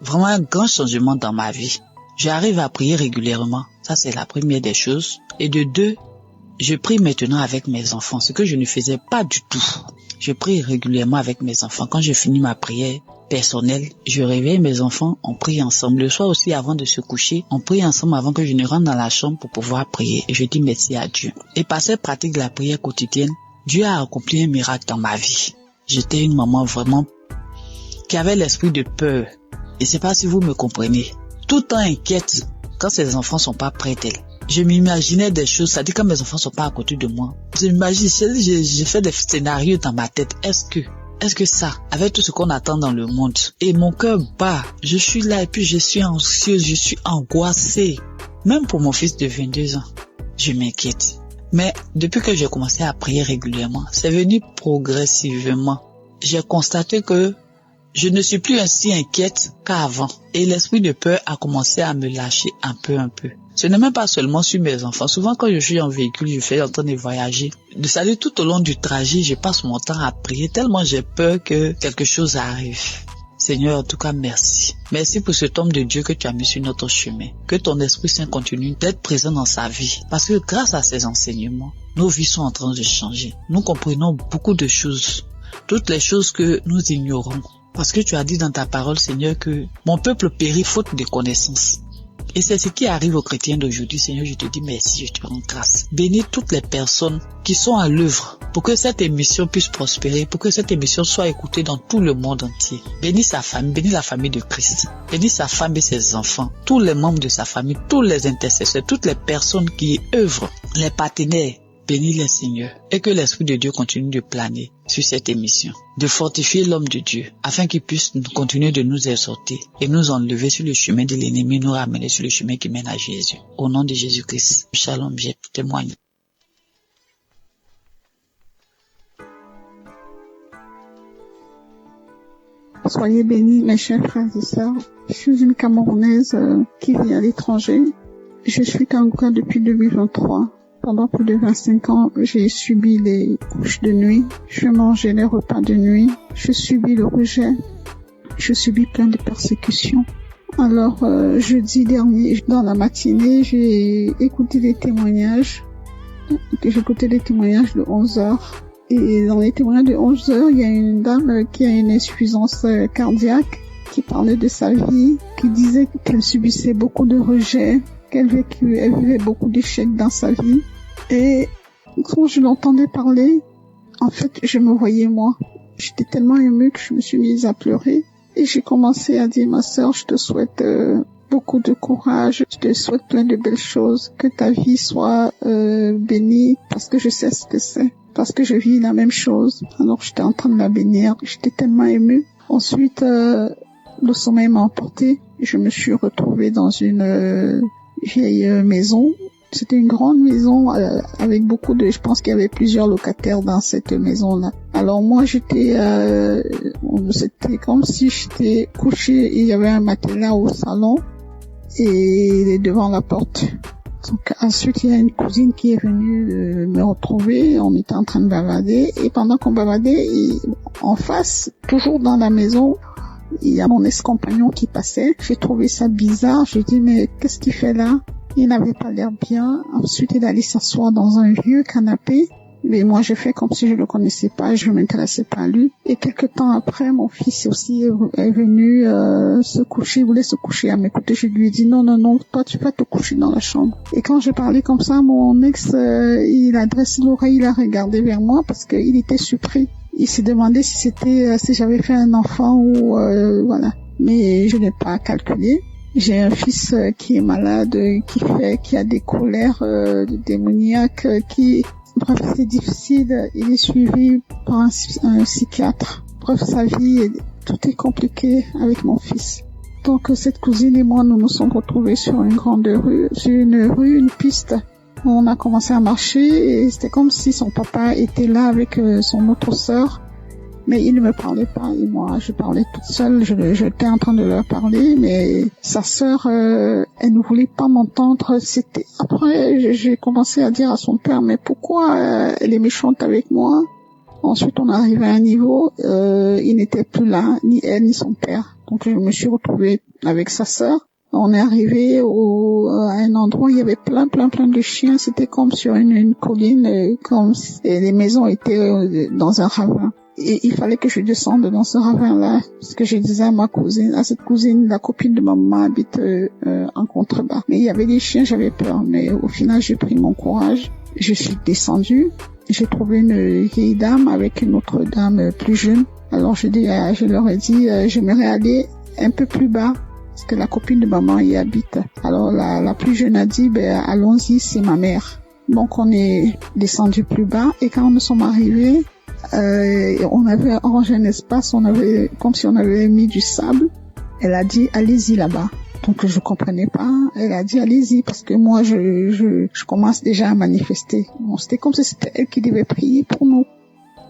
vraiment un grand changement dans ma vie. J'arrive à prier régulièrement. Ça, c'est la première des choses. Et de 2, je prie maintenant avec mes enfants, ce que je ne faisais pas du tout. Je prie régulièrement avec mes enfants. Quand je finis ma prière personnelle, je réveille mes enfants, on prie ensemble. Le soir aussi, avant de se coucher, on prie ensemble avant que je ne rentre dans la chambre pour pouvoir prier. Et je dis merci à Dieu. Et par cette pratique de la prière quotidienne, Dieu a accompli un miracle dans ma vie. J'étais une maman vraiment qui avait l'esprit de peur. Et c'est pas si vous me comprenez. Tout le temps inquiète quand ses enfants sont pas près d'elle. Je m'imaginais des choses, ça dit quand mes enfants sont pas à côté de moi. Je m'imagine, j'ai fait des scénarios dans ma tête. Est-ce que ça, avec tout ce qu'on attend dans le monde, et mon cœur bat, je suis là et puis je suis anxieuse, je suis angoissée. Même pour mon fils de 22 ans, je m'inquiète. Mais depuis que j'ai commencé à prier régulièrement, c'est venu progressivement. J'ai constaté que je ne suis plus ainsi inquiète qu'avant. Et l'esprit de peur a commencé à me lâcher un peu. Ce n'est même pas seulement sur mes enfants. Souvent, quand je suis en véhicule, je fais en train de voyager. C'est-à-dire, tout au long du trajet, je passe mon temps à prier tellement j'ai peur que quelque chose arrive. Seigneur, en tout cas, merci. Merci pour cet homme de Dieu que tu as mis sur notre chemin. Que ton Esprit Saint continue d'être présent dans sa vie. Parce que grâce à ces enseignements, nos vies sont en train de changer. Nous comprenons beaucoup de choses. Toutes les choses que nous ignorons. Parce que tu as dit dans ta parole, Seigneur, que mon peuple périt faute de connaissances. Et c'est ce qui arrive aux chrétiens d'aujourd'hui. Seigneur, je te dis merci, je te rends grâce. Bénis toutes les personnes qui sont à l'œuvre pour que cette émission puisse prospérer, pour que cette émission soit écoutée dans tout le monde entier. Bénis sa famille, bénis la famille de Christ. Bénis sa femme et ses enfants, tous les membres de sa famille, tous les intercesseurs, toutes les personnes qui œuvrent, les partenaires. Bénis-les, Seigneur, et que l'Esprit de Dieu continue de planer sur cette émission, de fortifier l'homme de Dieu, afin qu'il puisse continuer de nous exhorter et nous enlever sur le chemin de l'ennemi, nous ramener sur le chemin qui mène à Jésus. Au nom de Jésus-Christ, shalom, je témoigne. Soyez bénis, mes chers frères et sœurs. Je suis une Camerounaise qui vit à l'étranger. Je suis Kanguka depuis 2023. Pendant plus de 25 ans, j'ai subi les couches de nuit. Je mangeais les repas de nuit. Je subis le rejet. Je subis plein de persécutions. Alors, jeudi dernier, dans la matinée, j'ai écouté des témoignages. J'ai écouté des témoignages de 11h. Et dans les témoignages de 11h, il y a une dame qui a une insuffisance cardiaque, qui parlait de sa vie, qui disait qu'elle subissait beaucoup de rejets, qu'elle vivait beaucoup d'échecs dans sa vie. Et quand je l'entendais parler, en fait, je me voyais moi. J'étais tellement émue que je me suis mise à pleurer. Et j'ai commencé à dire, ma sœur, je te souhaite beaucoup de courage, je te souhaite plein de belles choses, que ta vie soit bénie, parce que je sais ce que c'est, parce que je vis la même chose. Alors j'étais en train de la bénir, j'étais tellement émue. Ensuite, le sommeil m'a emporté. Je me suis retrouvée dans une vieille maison. C'était une grande maison avec beaucoup de... Je pense qu'il y avait plusieurs locataires dans cette maison-là. Alors moi, c'était comme si j'étais couchée. Il y avait un matelas au salon et devant la porte. Donc ensuite, il y a une cousine qui est venue me retrouver. On était en train de bavader. Et pendant qu'on bavadait, en face, toujours dans la maison, il y a mon ex-compagnon qui passait. J'ai trouvé ça bizarre. J'ai dit, mais qu'est-ce qu'il fait là? Il n'avait pas l'air bien. Ensuite, il allait s'asseoir dans un vieux canapé. Mais moi, j'ai fait comme si je le connaissais pas, je m'intéressais pas à lui. Et quelque temps après, mon fils aussi est venu se coucher, il voulait se coucher à mes côtés. Je lui ai dit, non, toi, tu vas te coucher dans la chambre. Et quand j'ai parlé comme ça, mon ex, il a dressé l'oreille, il a regardé vers moi parce qu'il était surpris. Il s'est demandé si j'avais fait un enfant ou voilà. Mais je n'ai pas calculé. J'ai un fils qui est malade, qui a des colères démoniaques, bref, c'est difficile. Il est suivi par un psychiatre. Bref, sa vie, tout est compliqué avec mon fils. Donc, cette cousine et moi, nous nous sommes retrouvés sur une grande rue, une piste. On a commencé à marcher et c'était comme si son papa était là avec son autre sœur. Mais il ne me parlait pas et moi, je parlais toute seule. J'étais en train de leur parler, mais sa sœur, elle ne voulait pas m'entendre. Après, j'ai commencé à dire à son père, mais pourquoi elle est méchante avec moi? Ensuite, on arrivait à un niveau, il n'était plus là, ni elle, ni son père. Donc, je me suis retrouvée avec sa sœur. On est arrivé à un endroit où il y avait plein de chiens. C'était comme sur une colline, et les maisons étaient dans un ravin. Et il fallait que je descende dans ce ravin-là, parce que je disais à cette cousine, la copine de maman habite en contrebas. Mais il y avait des chiens, j'avais peur. Mais au final, j'ai pris mon courage. Je suis descendue. J'ai trouvé une vieille dame avec une autre dame plus jeune. Alors je leur ai dit, j'aimerais aller un peu plus bas, parce que la copine de maman y habite. Alors la plus jeune a dit, allons-y, c'est ma mère. Donc on est descendu plus bas et quand nous sommes arrivés, on avait arrangé un espace, comme si on avait mis du sable. Elle a dit, allez-y là-bas. Donc je comprenais pas. Elle a dit, allez-y, parce que moi je commence déjà à manifester. Bon, c'était comme si c'était elle qui devait prier pour nous.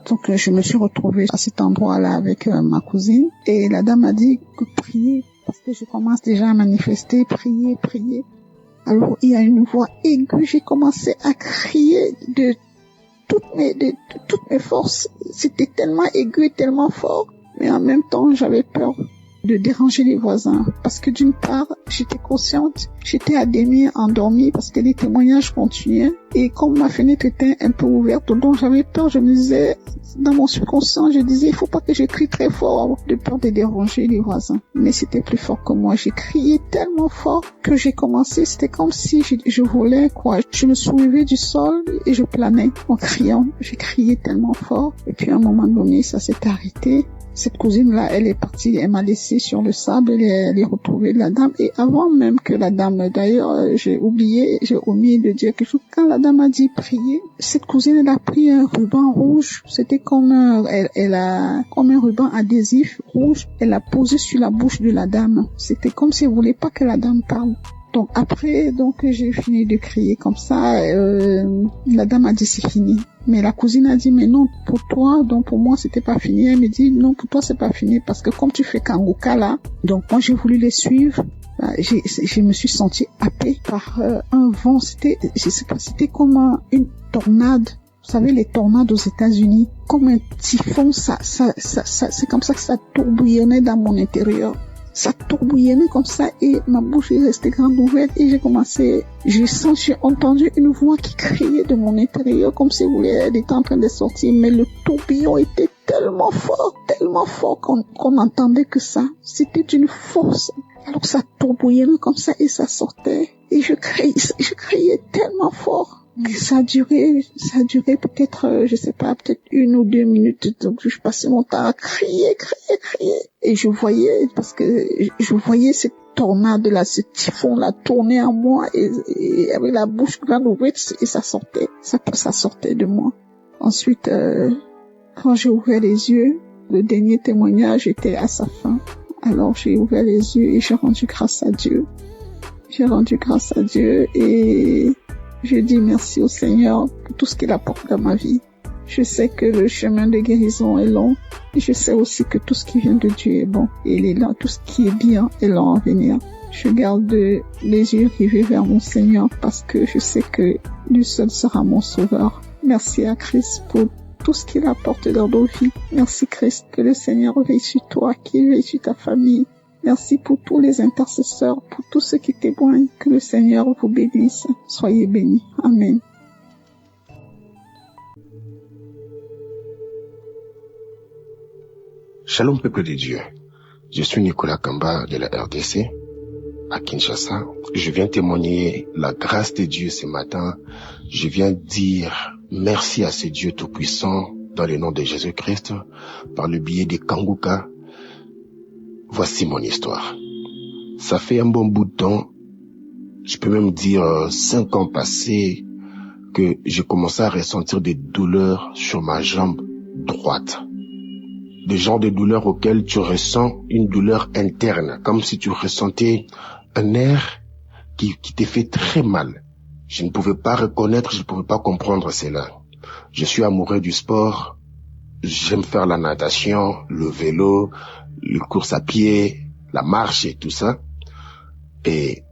Donc je me suis retrouvée à cet endroit-là avec ma cousine et la dame a dit que prier, parce que je commence déjà à manifester, prier. Alors il y a une voix aiguë, j'ai commencé à crier de toutes mes forces. C'était tellement aigu et tellement fort, mais en même temps j'avais peur de déranger les voisins, parce que d'une part j'étais consciente, j'étais à demi endormie parce que les témoignages continuaient et comme ma fenêtre était un peu ouverte, donc j'avais peur. Je me disais, dans mon subconscient, je disais, il faut pas que je crie très fort de peur de déranger les voisins. Mais c'était plus fort que moi. J'ai crié tellement fort que j'ai commencé, c'était comme si je volais, quoi. Je me soulevais du sol et je planais en criant. J'ai crié tellement fort et puis à un moment donné, ça s'est arrêté. Cette cousine-là, elle est partie, elle m'a laissé sur le sable, elle est retrouvée la dame. Et avant même que la dame, d'ailleurs, j'ai omis de dire quelque chose. Quand la dame a dit prier, cette cousine, elle a pris un ruban rouge. C'était comme un ruban adhésif rouge. Elle l'a posé sur la bouche de la dame. C'était comme si elle voulait pas que la dame parle. Donc après, j'ai fini de crier comme ça. La dame a dit c'est fini. Mais la cousine a dit mais non pour toi, donc pour moi c'était pas fini. Elle me dit non pour toi c'est pas fini parce que comme tu fais Kanguka là, donc moi j'ai voulu les suivre Je me suis sentie happée par un vent. Je sais pas, c'était comme une tornade. Vous savez, les tornades aux États-Unis, comme un typhon, c'est comme ça que ça tourbillonnait dans mon intérieur. Ça tourbillonnait comme ça et ma bouche est restée grande ouverte et j'ai entendu une voix qui criait de mon intérieur comme si elle était en train de sortir, mais le tourbillon était tellement fort qu'on entendait que ça. C'était une force. Alors ça tourbillonnait comme ça et ça sortait. Et je criais tellement fort. Mais ça a duré peut-être, je sais pas, peut-être 1 ou 2 minutes. Donc, je passais mon temps à crier. Et je voyais cette tornade-là, ce typhon-là tourner en moi et avec la bouche grande ouverte et ça sortait. Ça sortait de moi. Ensuite, quand j'ai ouvert les yeux, le dernier témoignage était à sa fin. Alors, j'ai ouvert les yeux et j'ai rendu grâce à Dieu. Et je dis merci au Seigneur pour tout ce qu'il apporte dans ma vie. Je sais que le chemin de guérison est long. Et je sais aussi que tout ce qui vient de Dieu est bon. Et il est là. Tout ce qui est bien est là en venir. Je garde les yeux rivés vers mon Seigneur parce que je sais que lui seul sera mon sauveur. Merci à Christ pour tout ce qu'il apporte dans nos vies. Merci Christ, que le Seigneur veille sur toi, qu'il veille sur ta famille. Merci pour tous les intercesseurs, pour tous ceux qui témoignent. Que le Seigneur vous bénisse. Soyez bénis. Amen. Shalom peuple de Dieu. Je suis Nicolas Kamba de la RDC à Kinshasa. Je viens témoigner la grâce de Dieu ce matin. Je viens dire merci à ce Dieu Tout-Puissant dans le nom de Jésus-Christ par le biais de Kanguka. Voici mon histoire. Ça fait un bon bout de temps, je peux même dire 5 ans passés, que j'ai commencé à ressentir des douleurs sur ma jambe droite. Des genres de douleurs auxquelles tu ressens une douleur interne, comme si tu ressentais un nerf qui te fait très mal. Je ne pouvais pas reconnaître, je ne pouvais pas comprendre cela. Je suis amoureux du sport, j'aime faire la natation, le vélo, le course à pied, la marche et tout ça. Et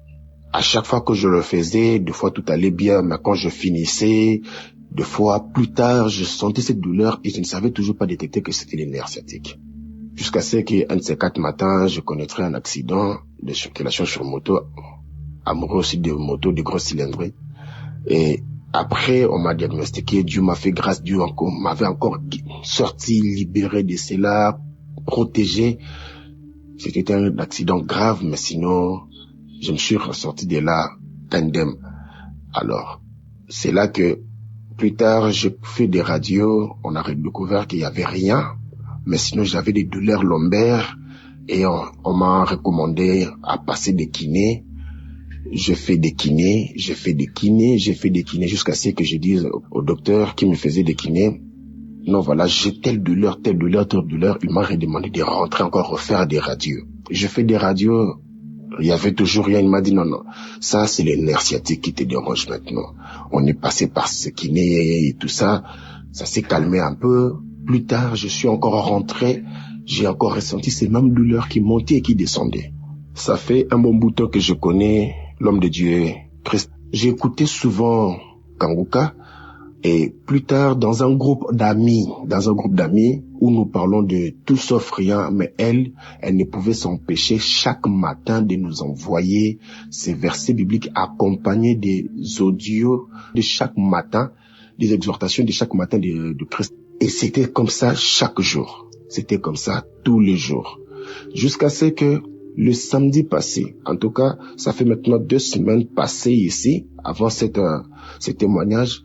à chaque fois que je le faisais, des fois tout allait bien, mais quand je finissais, des fois plus tard, je sentais cette douleur et je ne savais toujours pas détecter que c'était les nerfs sciatiques. Jusqu'à ce qu'un de ces 4 matins, je connaîtrais un accident de circulation sur moto, amoureux aussi de motos de gros cylindrées. Et après, on m'a diagnostiqué, Dieu m'a fait grâce, Dieu m'avait encore sorti, libéré de cela, protégé. C'était un accident grave, mais sinon, je me suis ressorti de là indemne. Alors, c'est là que, plus tard, j'ai fait des radios, on a redécouvert qu'il n'y avait rien, mais sinon j'avais des douleurs lombaires et on m'a recommandé à passer des kinés. J'ai fait des kinés jusqu'à ce que je dise au docteur qui me faisait des kinés, non voilà, j'ai telle douleur, il m'a redemandé de rentrer encore refaire des radios. Je fais des radios, il y avait toujours rien, il m'a dit non, ça c'est les nerfs sciatiques qui te dérangent maintenant. On est passé par ce kiné et tout ça, ça s'est calmé un peu. Plus tard, je suis encore rentré, j'ai encore ressenti ces mêmes douleurs qui montaient et qui descendaient. Ça fait un bon bout de temps que je connais l'homme de Dieu, Christ. J'ai écouté souvent Kanguka et plus tard dans un groupe d'amis où nous parlons de tout sauf rien, mais elle ne pouvait s'empêcher chaque matin de nous envoyer ces versets bibliques accompagnés des audios de chaque matin, des exhortations de chaque matin de Christ. Et c'était comme ça chaque jour. C'était comme ça tous les jours. Jusqu'à ce que le samedi passé, en tout cas, ça fait maintenant 2 semaines passées ici, avant ce témoignage,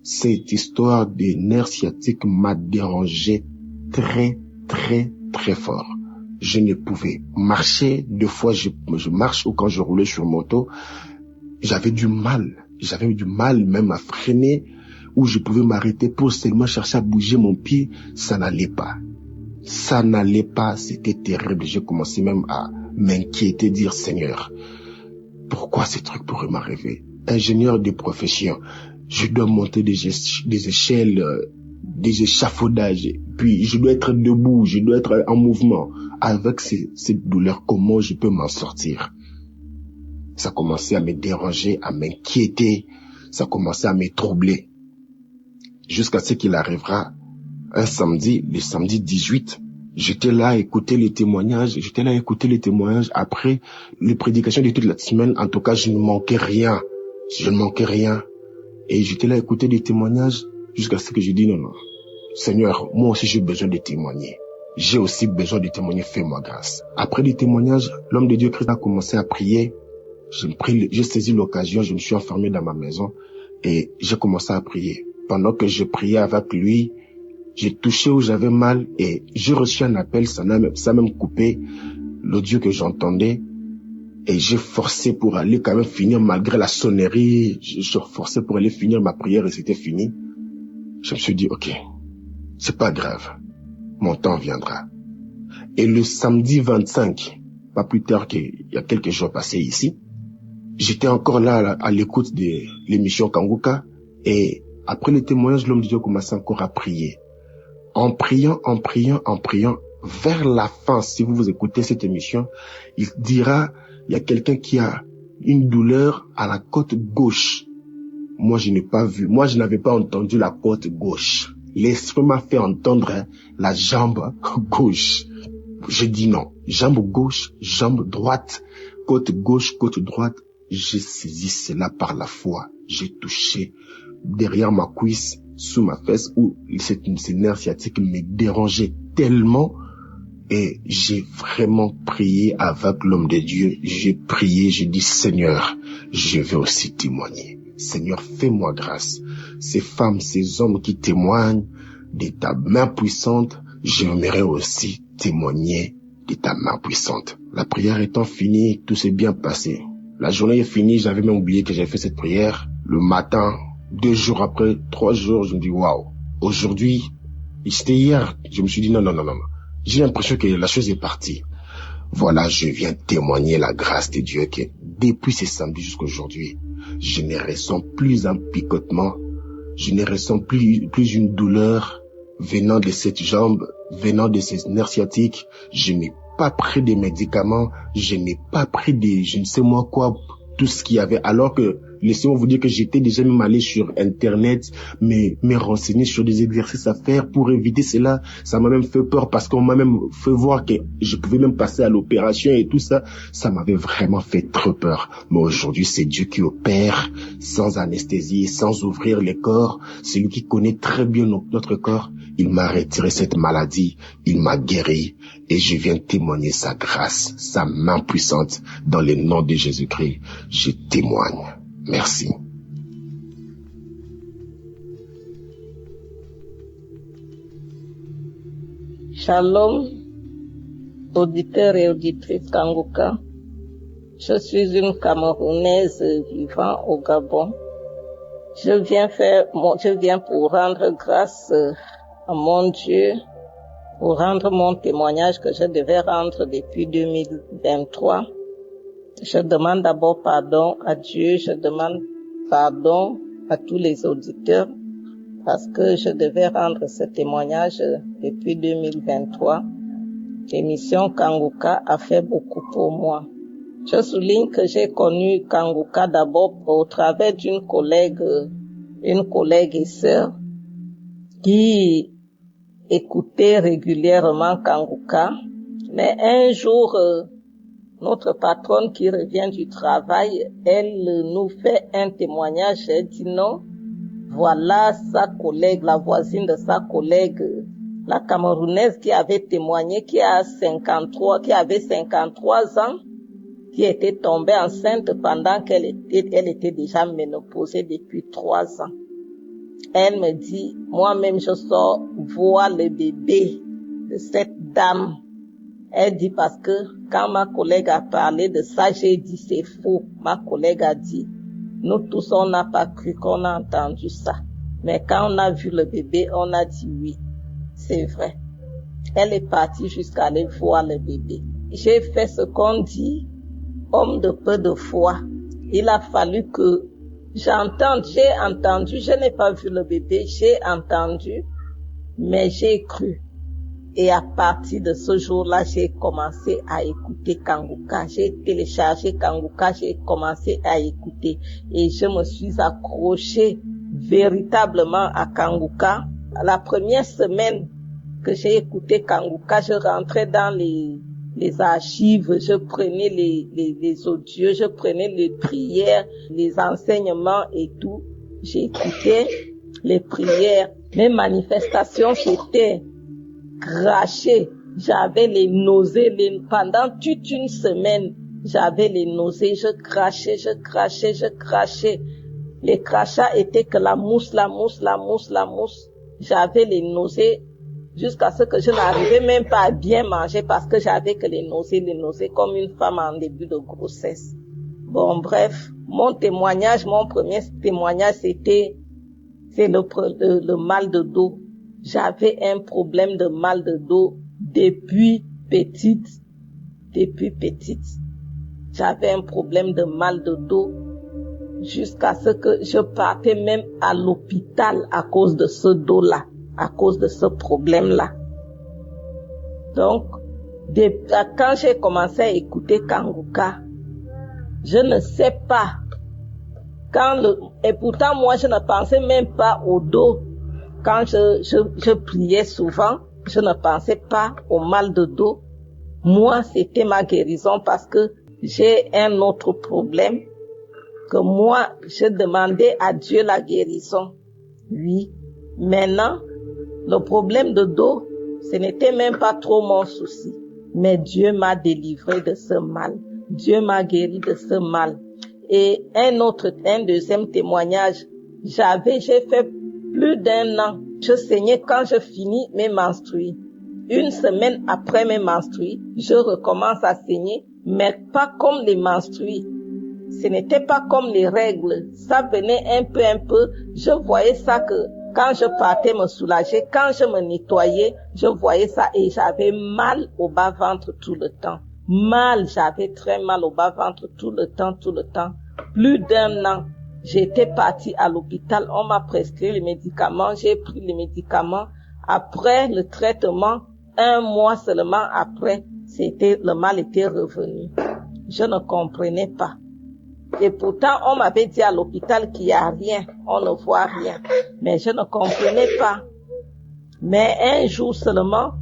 cette histoire des nerfs sciatiques m'a dérangé très, très, très fort. Je ne pouvais marcher. 2 fois, je marche ou quand je roulais sur moto, j'avais du mal même à freiner, où je pouvais m'arrêter pour seulement chercher à bouger mon pied. Ça n'allait pas, c'était terrible. J'ai commencé même à m'inquiéter, dire Seigneur, pourquoi ces trucs pourraient m'arriver? Ingénieur de profession, je dois monter des échelles, des échafaudages, puis je dois être debout, je dois être en mouvement. Avec cette douleur, comment je peux m'en sortir? Ça commençait à me déranger, à m'inquiéter, ça commençait à me troubler. Jusqu'à ce qu'il arrivera un samedi, le samedi 18, j'étais là à écouter les témoignages, après les prédications de toute la semaine. En tout cas, je ne manquais rien. Et j'étais là à écouter des témoignages jusqu'à ce que j'ai dit non. Seigneur, moi aussi j'ai besoin de témoigner. J'ai aussi besoin de témoigner, fais-moi grâce. Après les témoignages, l'homme de Dieu Christ a commencé à prier. J'ai saisi l'occasion, je me suis enfermé dans ma maison et j'ai commencé à prier. Pendant que je priais avec lui, j'ai touché où j'avais mal et j'ai reçu un appel, ça a même coupé l'audio que j'entendais. Et j'ai forcé pour aller quand même finir malgré la sonnerie. J'ai forcé pour aller finir ma prière et c'était fini. Je me suis dit, ok, c'est pas grave. Mon temps viendra. Et le samedi 25, pas plus tard qu'il y a quelques jours passés ici, j'étais encore là à l'écoute de l'émission Kanguka et après le témoignage, l'homme de Dieu commençait encore à prier. En priant, vers la fin, si vous écoutez cette émission, il dira, il y a quelqu'un qui a une douleur à la côte gauche. Moi, je n'avais pas entendu la côte gauche. L'esprit m'a fait entendre la jambe gauche. J'ai dit non. Jambe gauche, jambe droite, côte gauche, côte droite. J'ai saisi cela par la foi. J'ai touché derrière ma cuisse, sous ma fesse, où ces nerfs sciatiques me dérangeaient tellement. Et j'ai vraiment prié avec l'homme de Dieu. J'ai prié, j'ai dit Seigneur, je veux aussi témoigner. Seigneur, fais-moi grâce. Ces femmes, ces hommes qui témoignent de ta main puissante, j'aimerais aussi témoigner de ta main puissante. La prière étant finie, tout s'est bien passé. La journée est finie, j'avais même oublié que j'avais fait cette prière. Le matin, 2 jours après, 3 jours, je me dis waouh. Aujourd'hui, c'était hier, je me suis dit non. J'ai l'impression que la chose est partie. Voilà, je viens témoigner la grâce de Dieu que depuis ce samedi jusqu'à aujourd'hui, je ne ressens plus un picotement, je ne ressens plus une douleur venant de cette jambe, venant de ces nerfs sciatiques. Je n'ai pas pris des médicaments, je n'ai pas pris des, je ne sais moi quoi, tout ce qu'il y avait, alors que laissez-moi vous dire que j'étais déjà même allé sur Internet, me renseigner sur des exercices à faire pour éviter cela. Ça m'a même fait peur parce qu'on m'a même fait voir que je pouvais même passer à l'opération et tout ça. Ça m'avait vraiment fait trop peur. Mais aujourd'hui, c'est Dieu qui opère sans anesthésie, sans ouvrir les corps. C'est lui qui connaît très bien notre corps. Il m'a retiré cette maladie, il m'a guéri et je viens témoigner sa grâce, sa main puissante dans le nom de Jésus-Christ. Je témoigne. Merci. Shalom, auditeurs et auditrices Kanguka. Je suis une Camerounaise vivant au Gabon. Je viens pour rendre grâce à mon Dieu, pour rendre mon témoignage que je devais rendre depuis 2023. Je demande d'abord pardon à Dieu, je demande pardon à tous les auditeurs parce que je devais rendre ce témoignage depuis 2023. L'émission Kanguka a fait beaucoup pour moi. Je souligne que j'ai connu Kanguka d'abord au travers d'une collègue et sœur qui écoutait régulièrement Kanguka. Mais un jour, notre patronne qui revient du travail, elle nous fait un témoignage. Elle dit non, voilà sa collègue, la voisine de sa collègue, la Camerounaise qui avait témoigné, qui avait 53 ans, qui était tombée enceinte pendant qu'elle était déjà ménopausée depuis 3 ans. Elle me dit, moi-même je sors voir le bébé de cette dame. Elle dit parce que quand ma collègue a parlé de ça, j'ai dit c'est faux. Ma collègue a dit, nous tous on n'a pas cru qu'on a entendu ça. Mais quand on a vu le bébé, on a dit oui, c'est vrai. Elle est partie jusqu'à aller voir le bébé. J'ai fait ce qu'on dit, homme de peu de foi. Il a fallu que j'ai entendu, je n'ai pas vu le bébé, j'ai entendu, mais j'ai cru. Et à partir de ce jour-là, j'ai commencé à écouter Kanguka. J'ai téléchargé Kanguka, j'ai commencé à écouter. Et je me suis accrochée véritablement à Kanguka. La première semaine que j'ai écouté Kanguka, je rentrais dans les archives, je prenais les audios, je prenais les prières, les enseignements et tout. J'écoutais les prières. Mes manifestations, c'était craché. J'avais les nausées. Pendant toute une semaine, j'avais les nausées. Je crachais. Les crachats étaient que la mousse. J'avais les nausées jusqu'à ce que je n'arrivais même pas à bien manger parce que j'avais que les nausées comme une femme en début de grossesse. Bon, bref, mon premier témoignage, c'est le mal de dos. J'avais un problème de mal de dos depuis petite. J'avais un problème de mal de dos jusqu'à ce que je partais même à l'hôpital à cause de ce dos-là, à cause de ce problème-là. Donc, quand j'ai commencé à écouter Kanguka, je ne sais pas. Et pourtant, moi, je ne pensais même pas au dos. Quand je priais souvent, je ne pensais pas au mal de dos. Moi, c'était ma guérison parce que j'ai un autre problème que moi, je demandais à Dieu la guérison. Oui. Maintenant, le problème de dos, ce n'était même pas trop mon souci. Mais Dieu m'a délivré de ce mal. Dieu m'a guéri de ce mal. Et un deuxième témoignage, j'ai fait plus d'1 an. Je saignais quand je finis mes menstrues. Une semaine après mes menstrues, je recommence à saigner, mais pas comme les menstrues. Ce n'était pas comme les règles. Ça venait un peu. Je voyais ça que quand je partais me soulager, quand je me nettoyais, je voyais ça et j'avais mal au bas-ventre tout le temps. J'avais très mal au bas-ventre tout le temps. Plus d'1 an. J'étais partie à l'hôpital, on m'a prescrit les médicaments, j'ai pris les médicaments. Après le traitement, 1 mois seulement après, le mal était revenu. Je ne comprenais pas. Et pourtant, on m'avait dit à l'hôpital qu'il n'y a rien, on ne voit rien. Mais je ne comprenais pas. Mais un jour seulement,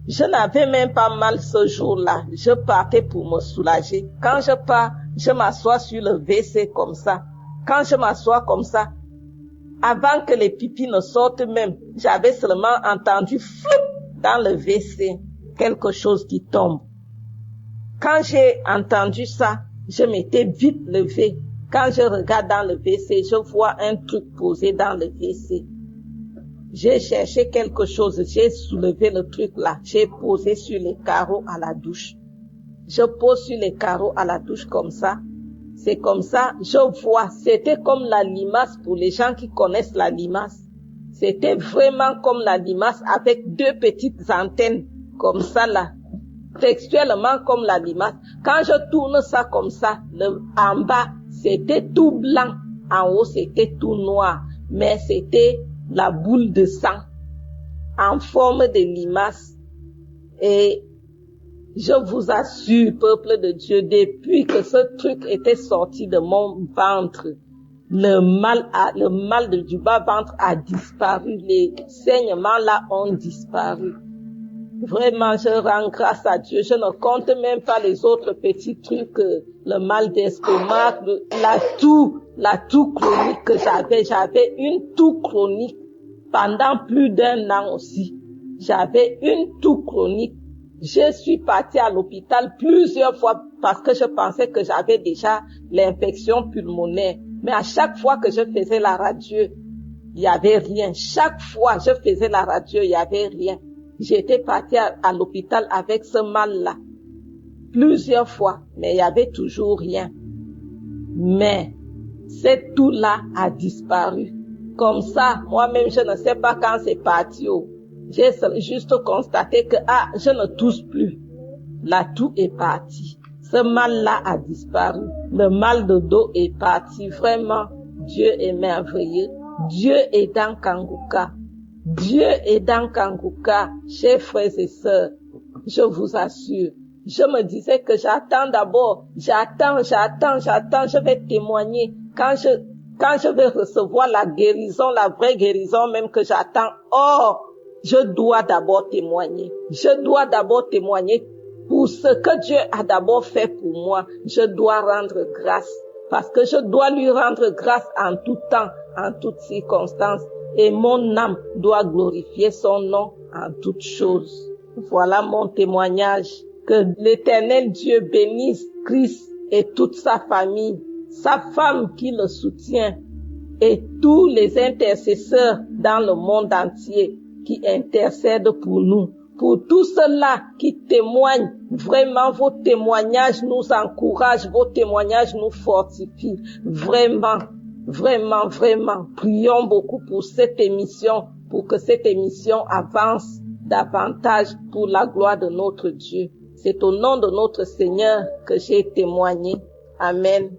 je n'avais même pas mal ce jour-là. Je partais pour me soulager. Quand je pars, je m'assois sur le WC comme ça. Quand je m'assois comme ça, avant que les pipis ne sortent même, j'avais seulement entendu floup dans le WC, quelque chose qui tombe. Quand j'ai entendu ça, je m'étais vite levée. Quand je regarde dans le WC, je vois un truc posé dans le WC. J'ai cherché quelque chose, j'ai soulevé le truc là, j'ai posé sur les carreaux à la douche. Je pose sur les carreaux à la douche comme ça. C'est comme ça, je vois, c'était comme la limace pour les gens qui connaissent la limace. C'était vraiment comme la limace avec 2 petites antennes comme ça là, textuellement comme la limace. Quand je tourne ça comme ça, en bas, c'était tout blanc, en haut, c'était tout noir, mais c'était la boule de sang en forme de limace. Et je vous assure, peuple de Dieu, depuis que ce truc était sorti de mon ventre, le mal du bas-ventre a disparu, les saignements là ont disparu. Vraiment, je rends grâce à Dieu. Je ne compte même pas les autres petits trucs, le mal d'estomac, la toux chronique que j'avais. J'avais une toux chronique pendant plus d'1 an aussi. J'avais une toux chronique. Je suis partie à l'hôpital plusieurs fois parce que je pensais que j'avais déjà l'infection pulmonaire. Mais à chaque fois que je faisais la radio, il n'y avait rien. Chaque fois que je faisais la radio, il n'y avait rien. J'étais partie à l'hôpital avec ce mal-là. Plusieurs fois, mais il n'y avait toujours rien. Mais cette toux-là a disparu. Comme ça, moi-même, je ne sais pas quand c'est parti. J'ai juste constaté que, je ne tousse plus. La toux est partie. Ce mal-là a disparu. Le mal de dos est parti. Vraiment, Dieu est merveilleux. Dieu est dans Kanguka. Dieu est dans Kanguka, chers frères et sœurs, je vous assure. Je me disais que j'attends d'abord, j'attends, je vais témoigner. Quand je vais recevoir la guérison, la vraie guérison même que j'attends, je dois d'abord témoigner. Je dois d'abord témoigner pour ce que Dieu a d'abord fait pour moi. Je dois rendre grâce parce que je dois lui rendre grâce en tout temps, en toutes circonstances. Et mon âme doit glorifier son nom en toutes choses. Voilà mon témoignage. Que l'Éternel Dieu bénisse Christ et toute sa famille, sa femme qui le soutient et tous les intercesseurs dans le monde entier qui intercèdent pour nous. Pour tous ceux-là qui témoignent, vraiment vos témoignages nous encouragent, vos témoignages nous fortifient. Vraiment, prions beaucoup pour cette émission, pour que cette émission avance davantage pour la gloire de notre Dieu. C'est au nom de notre Seigneur que j'ai témoigné. Amen.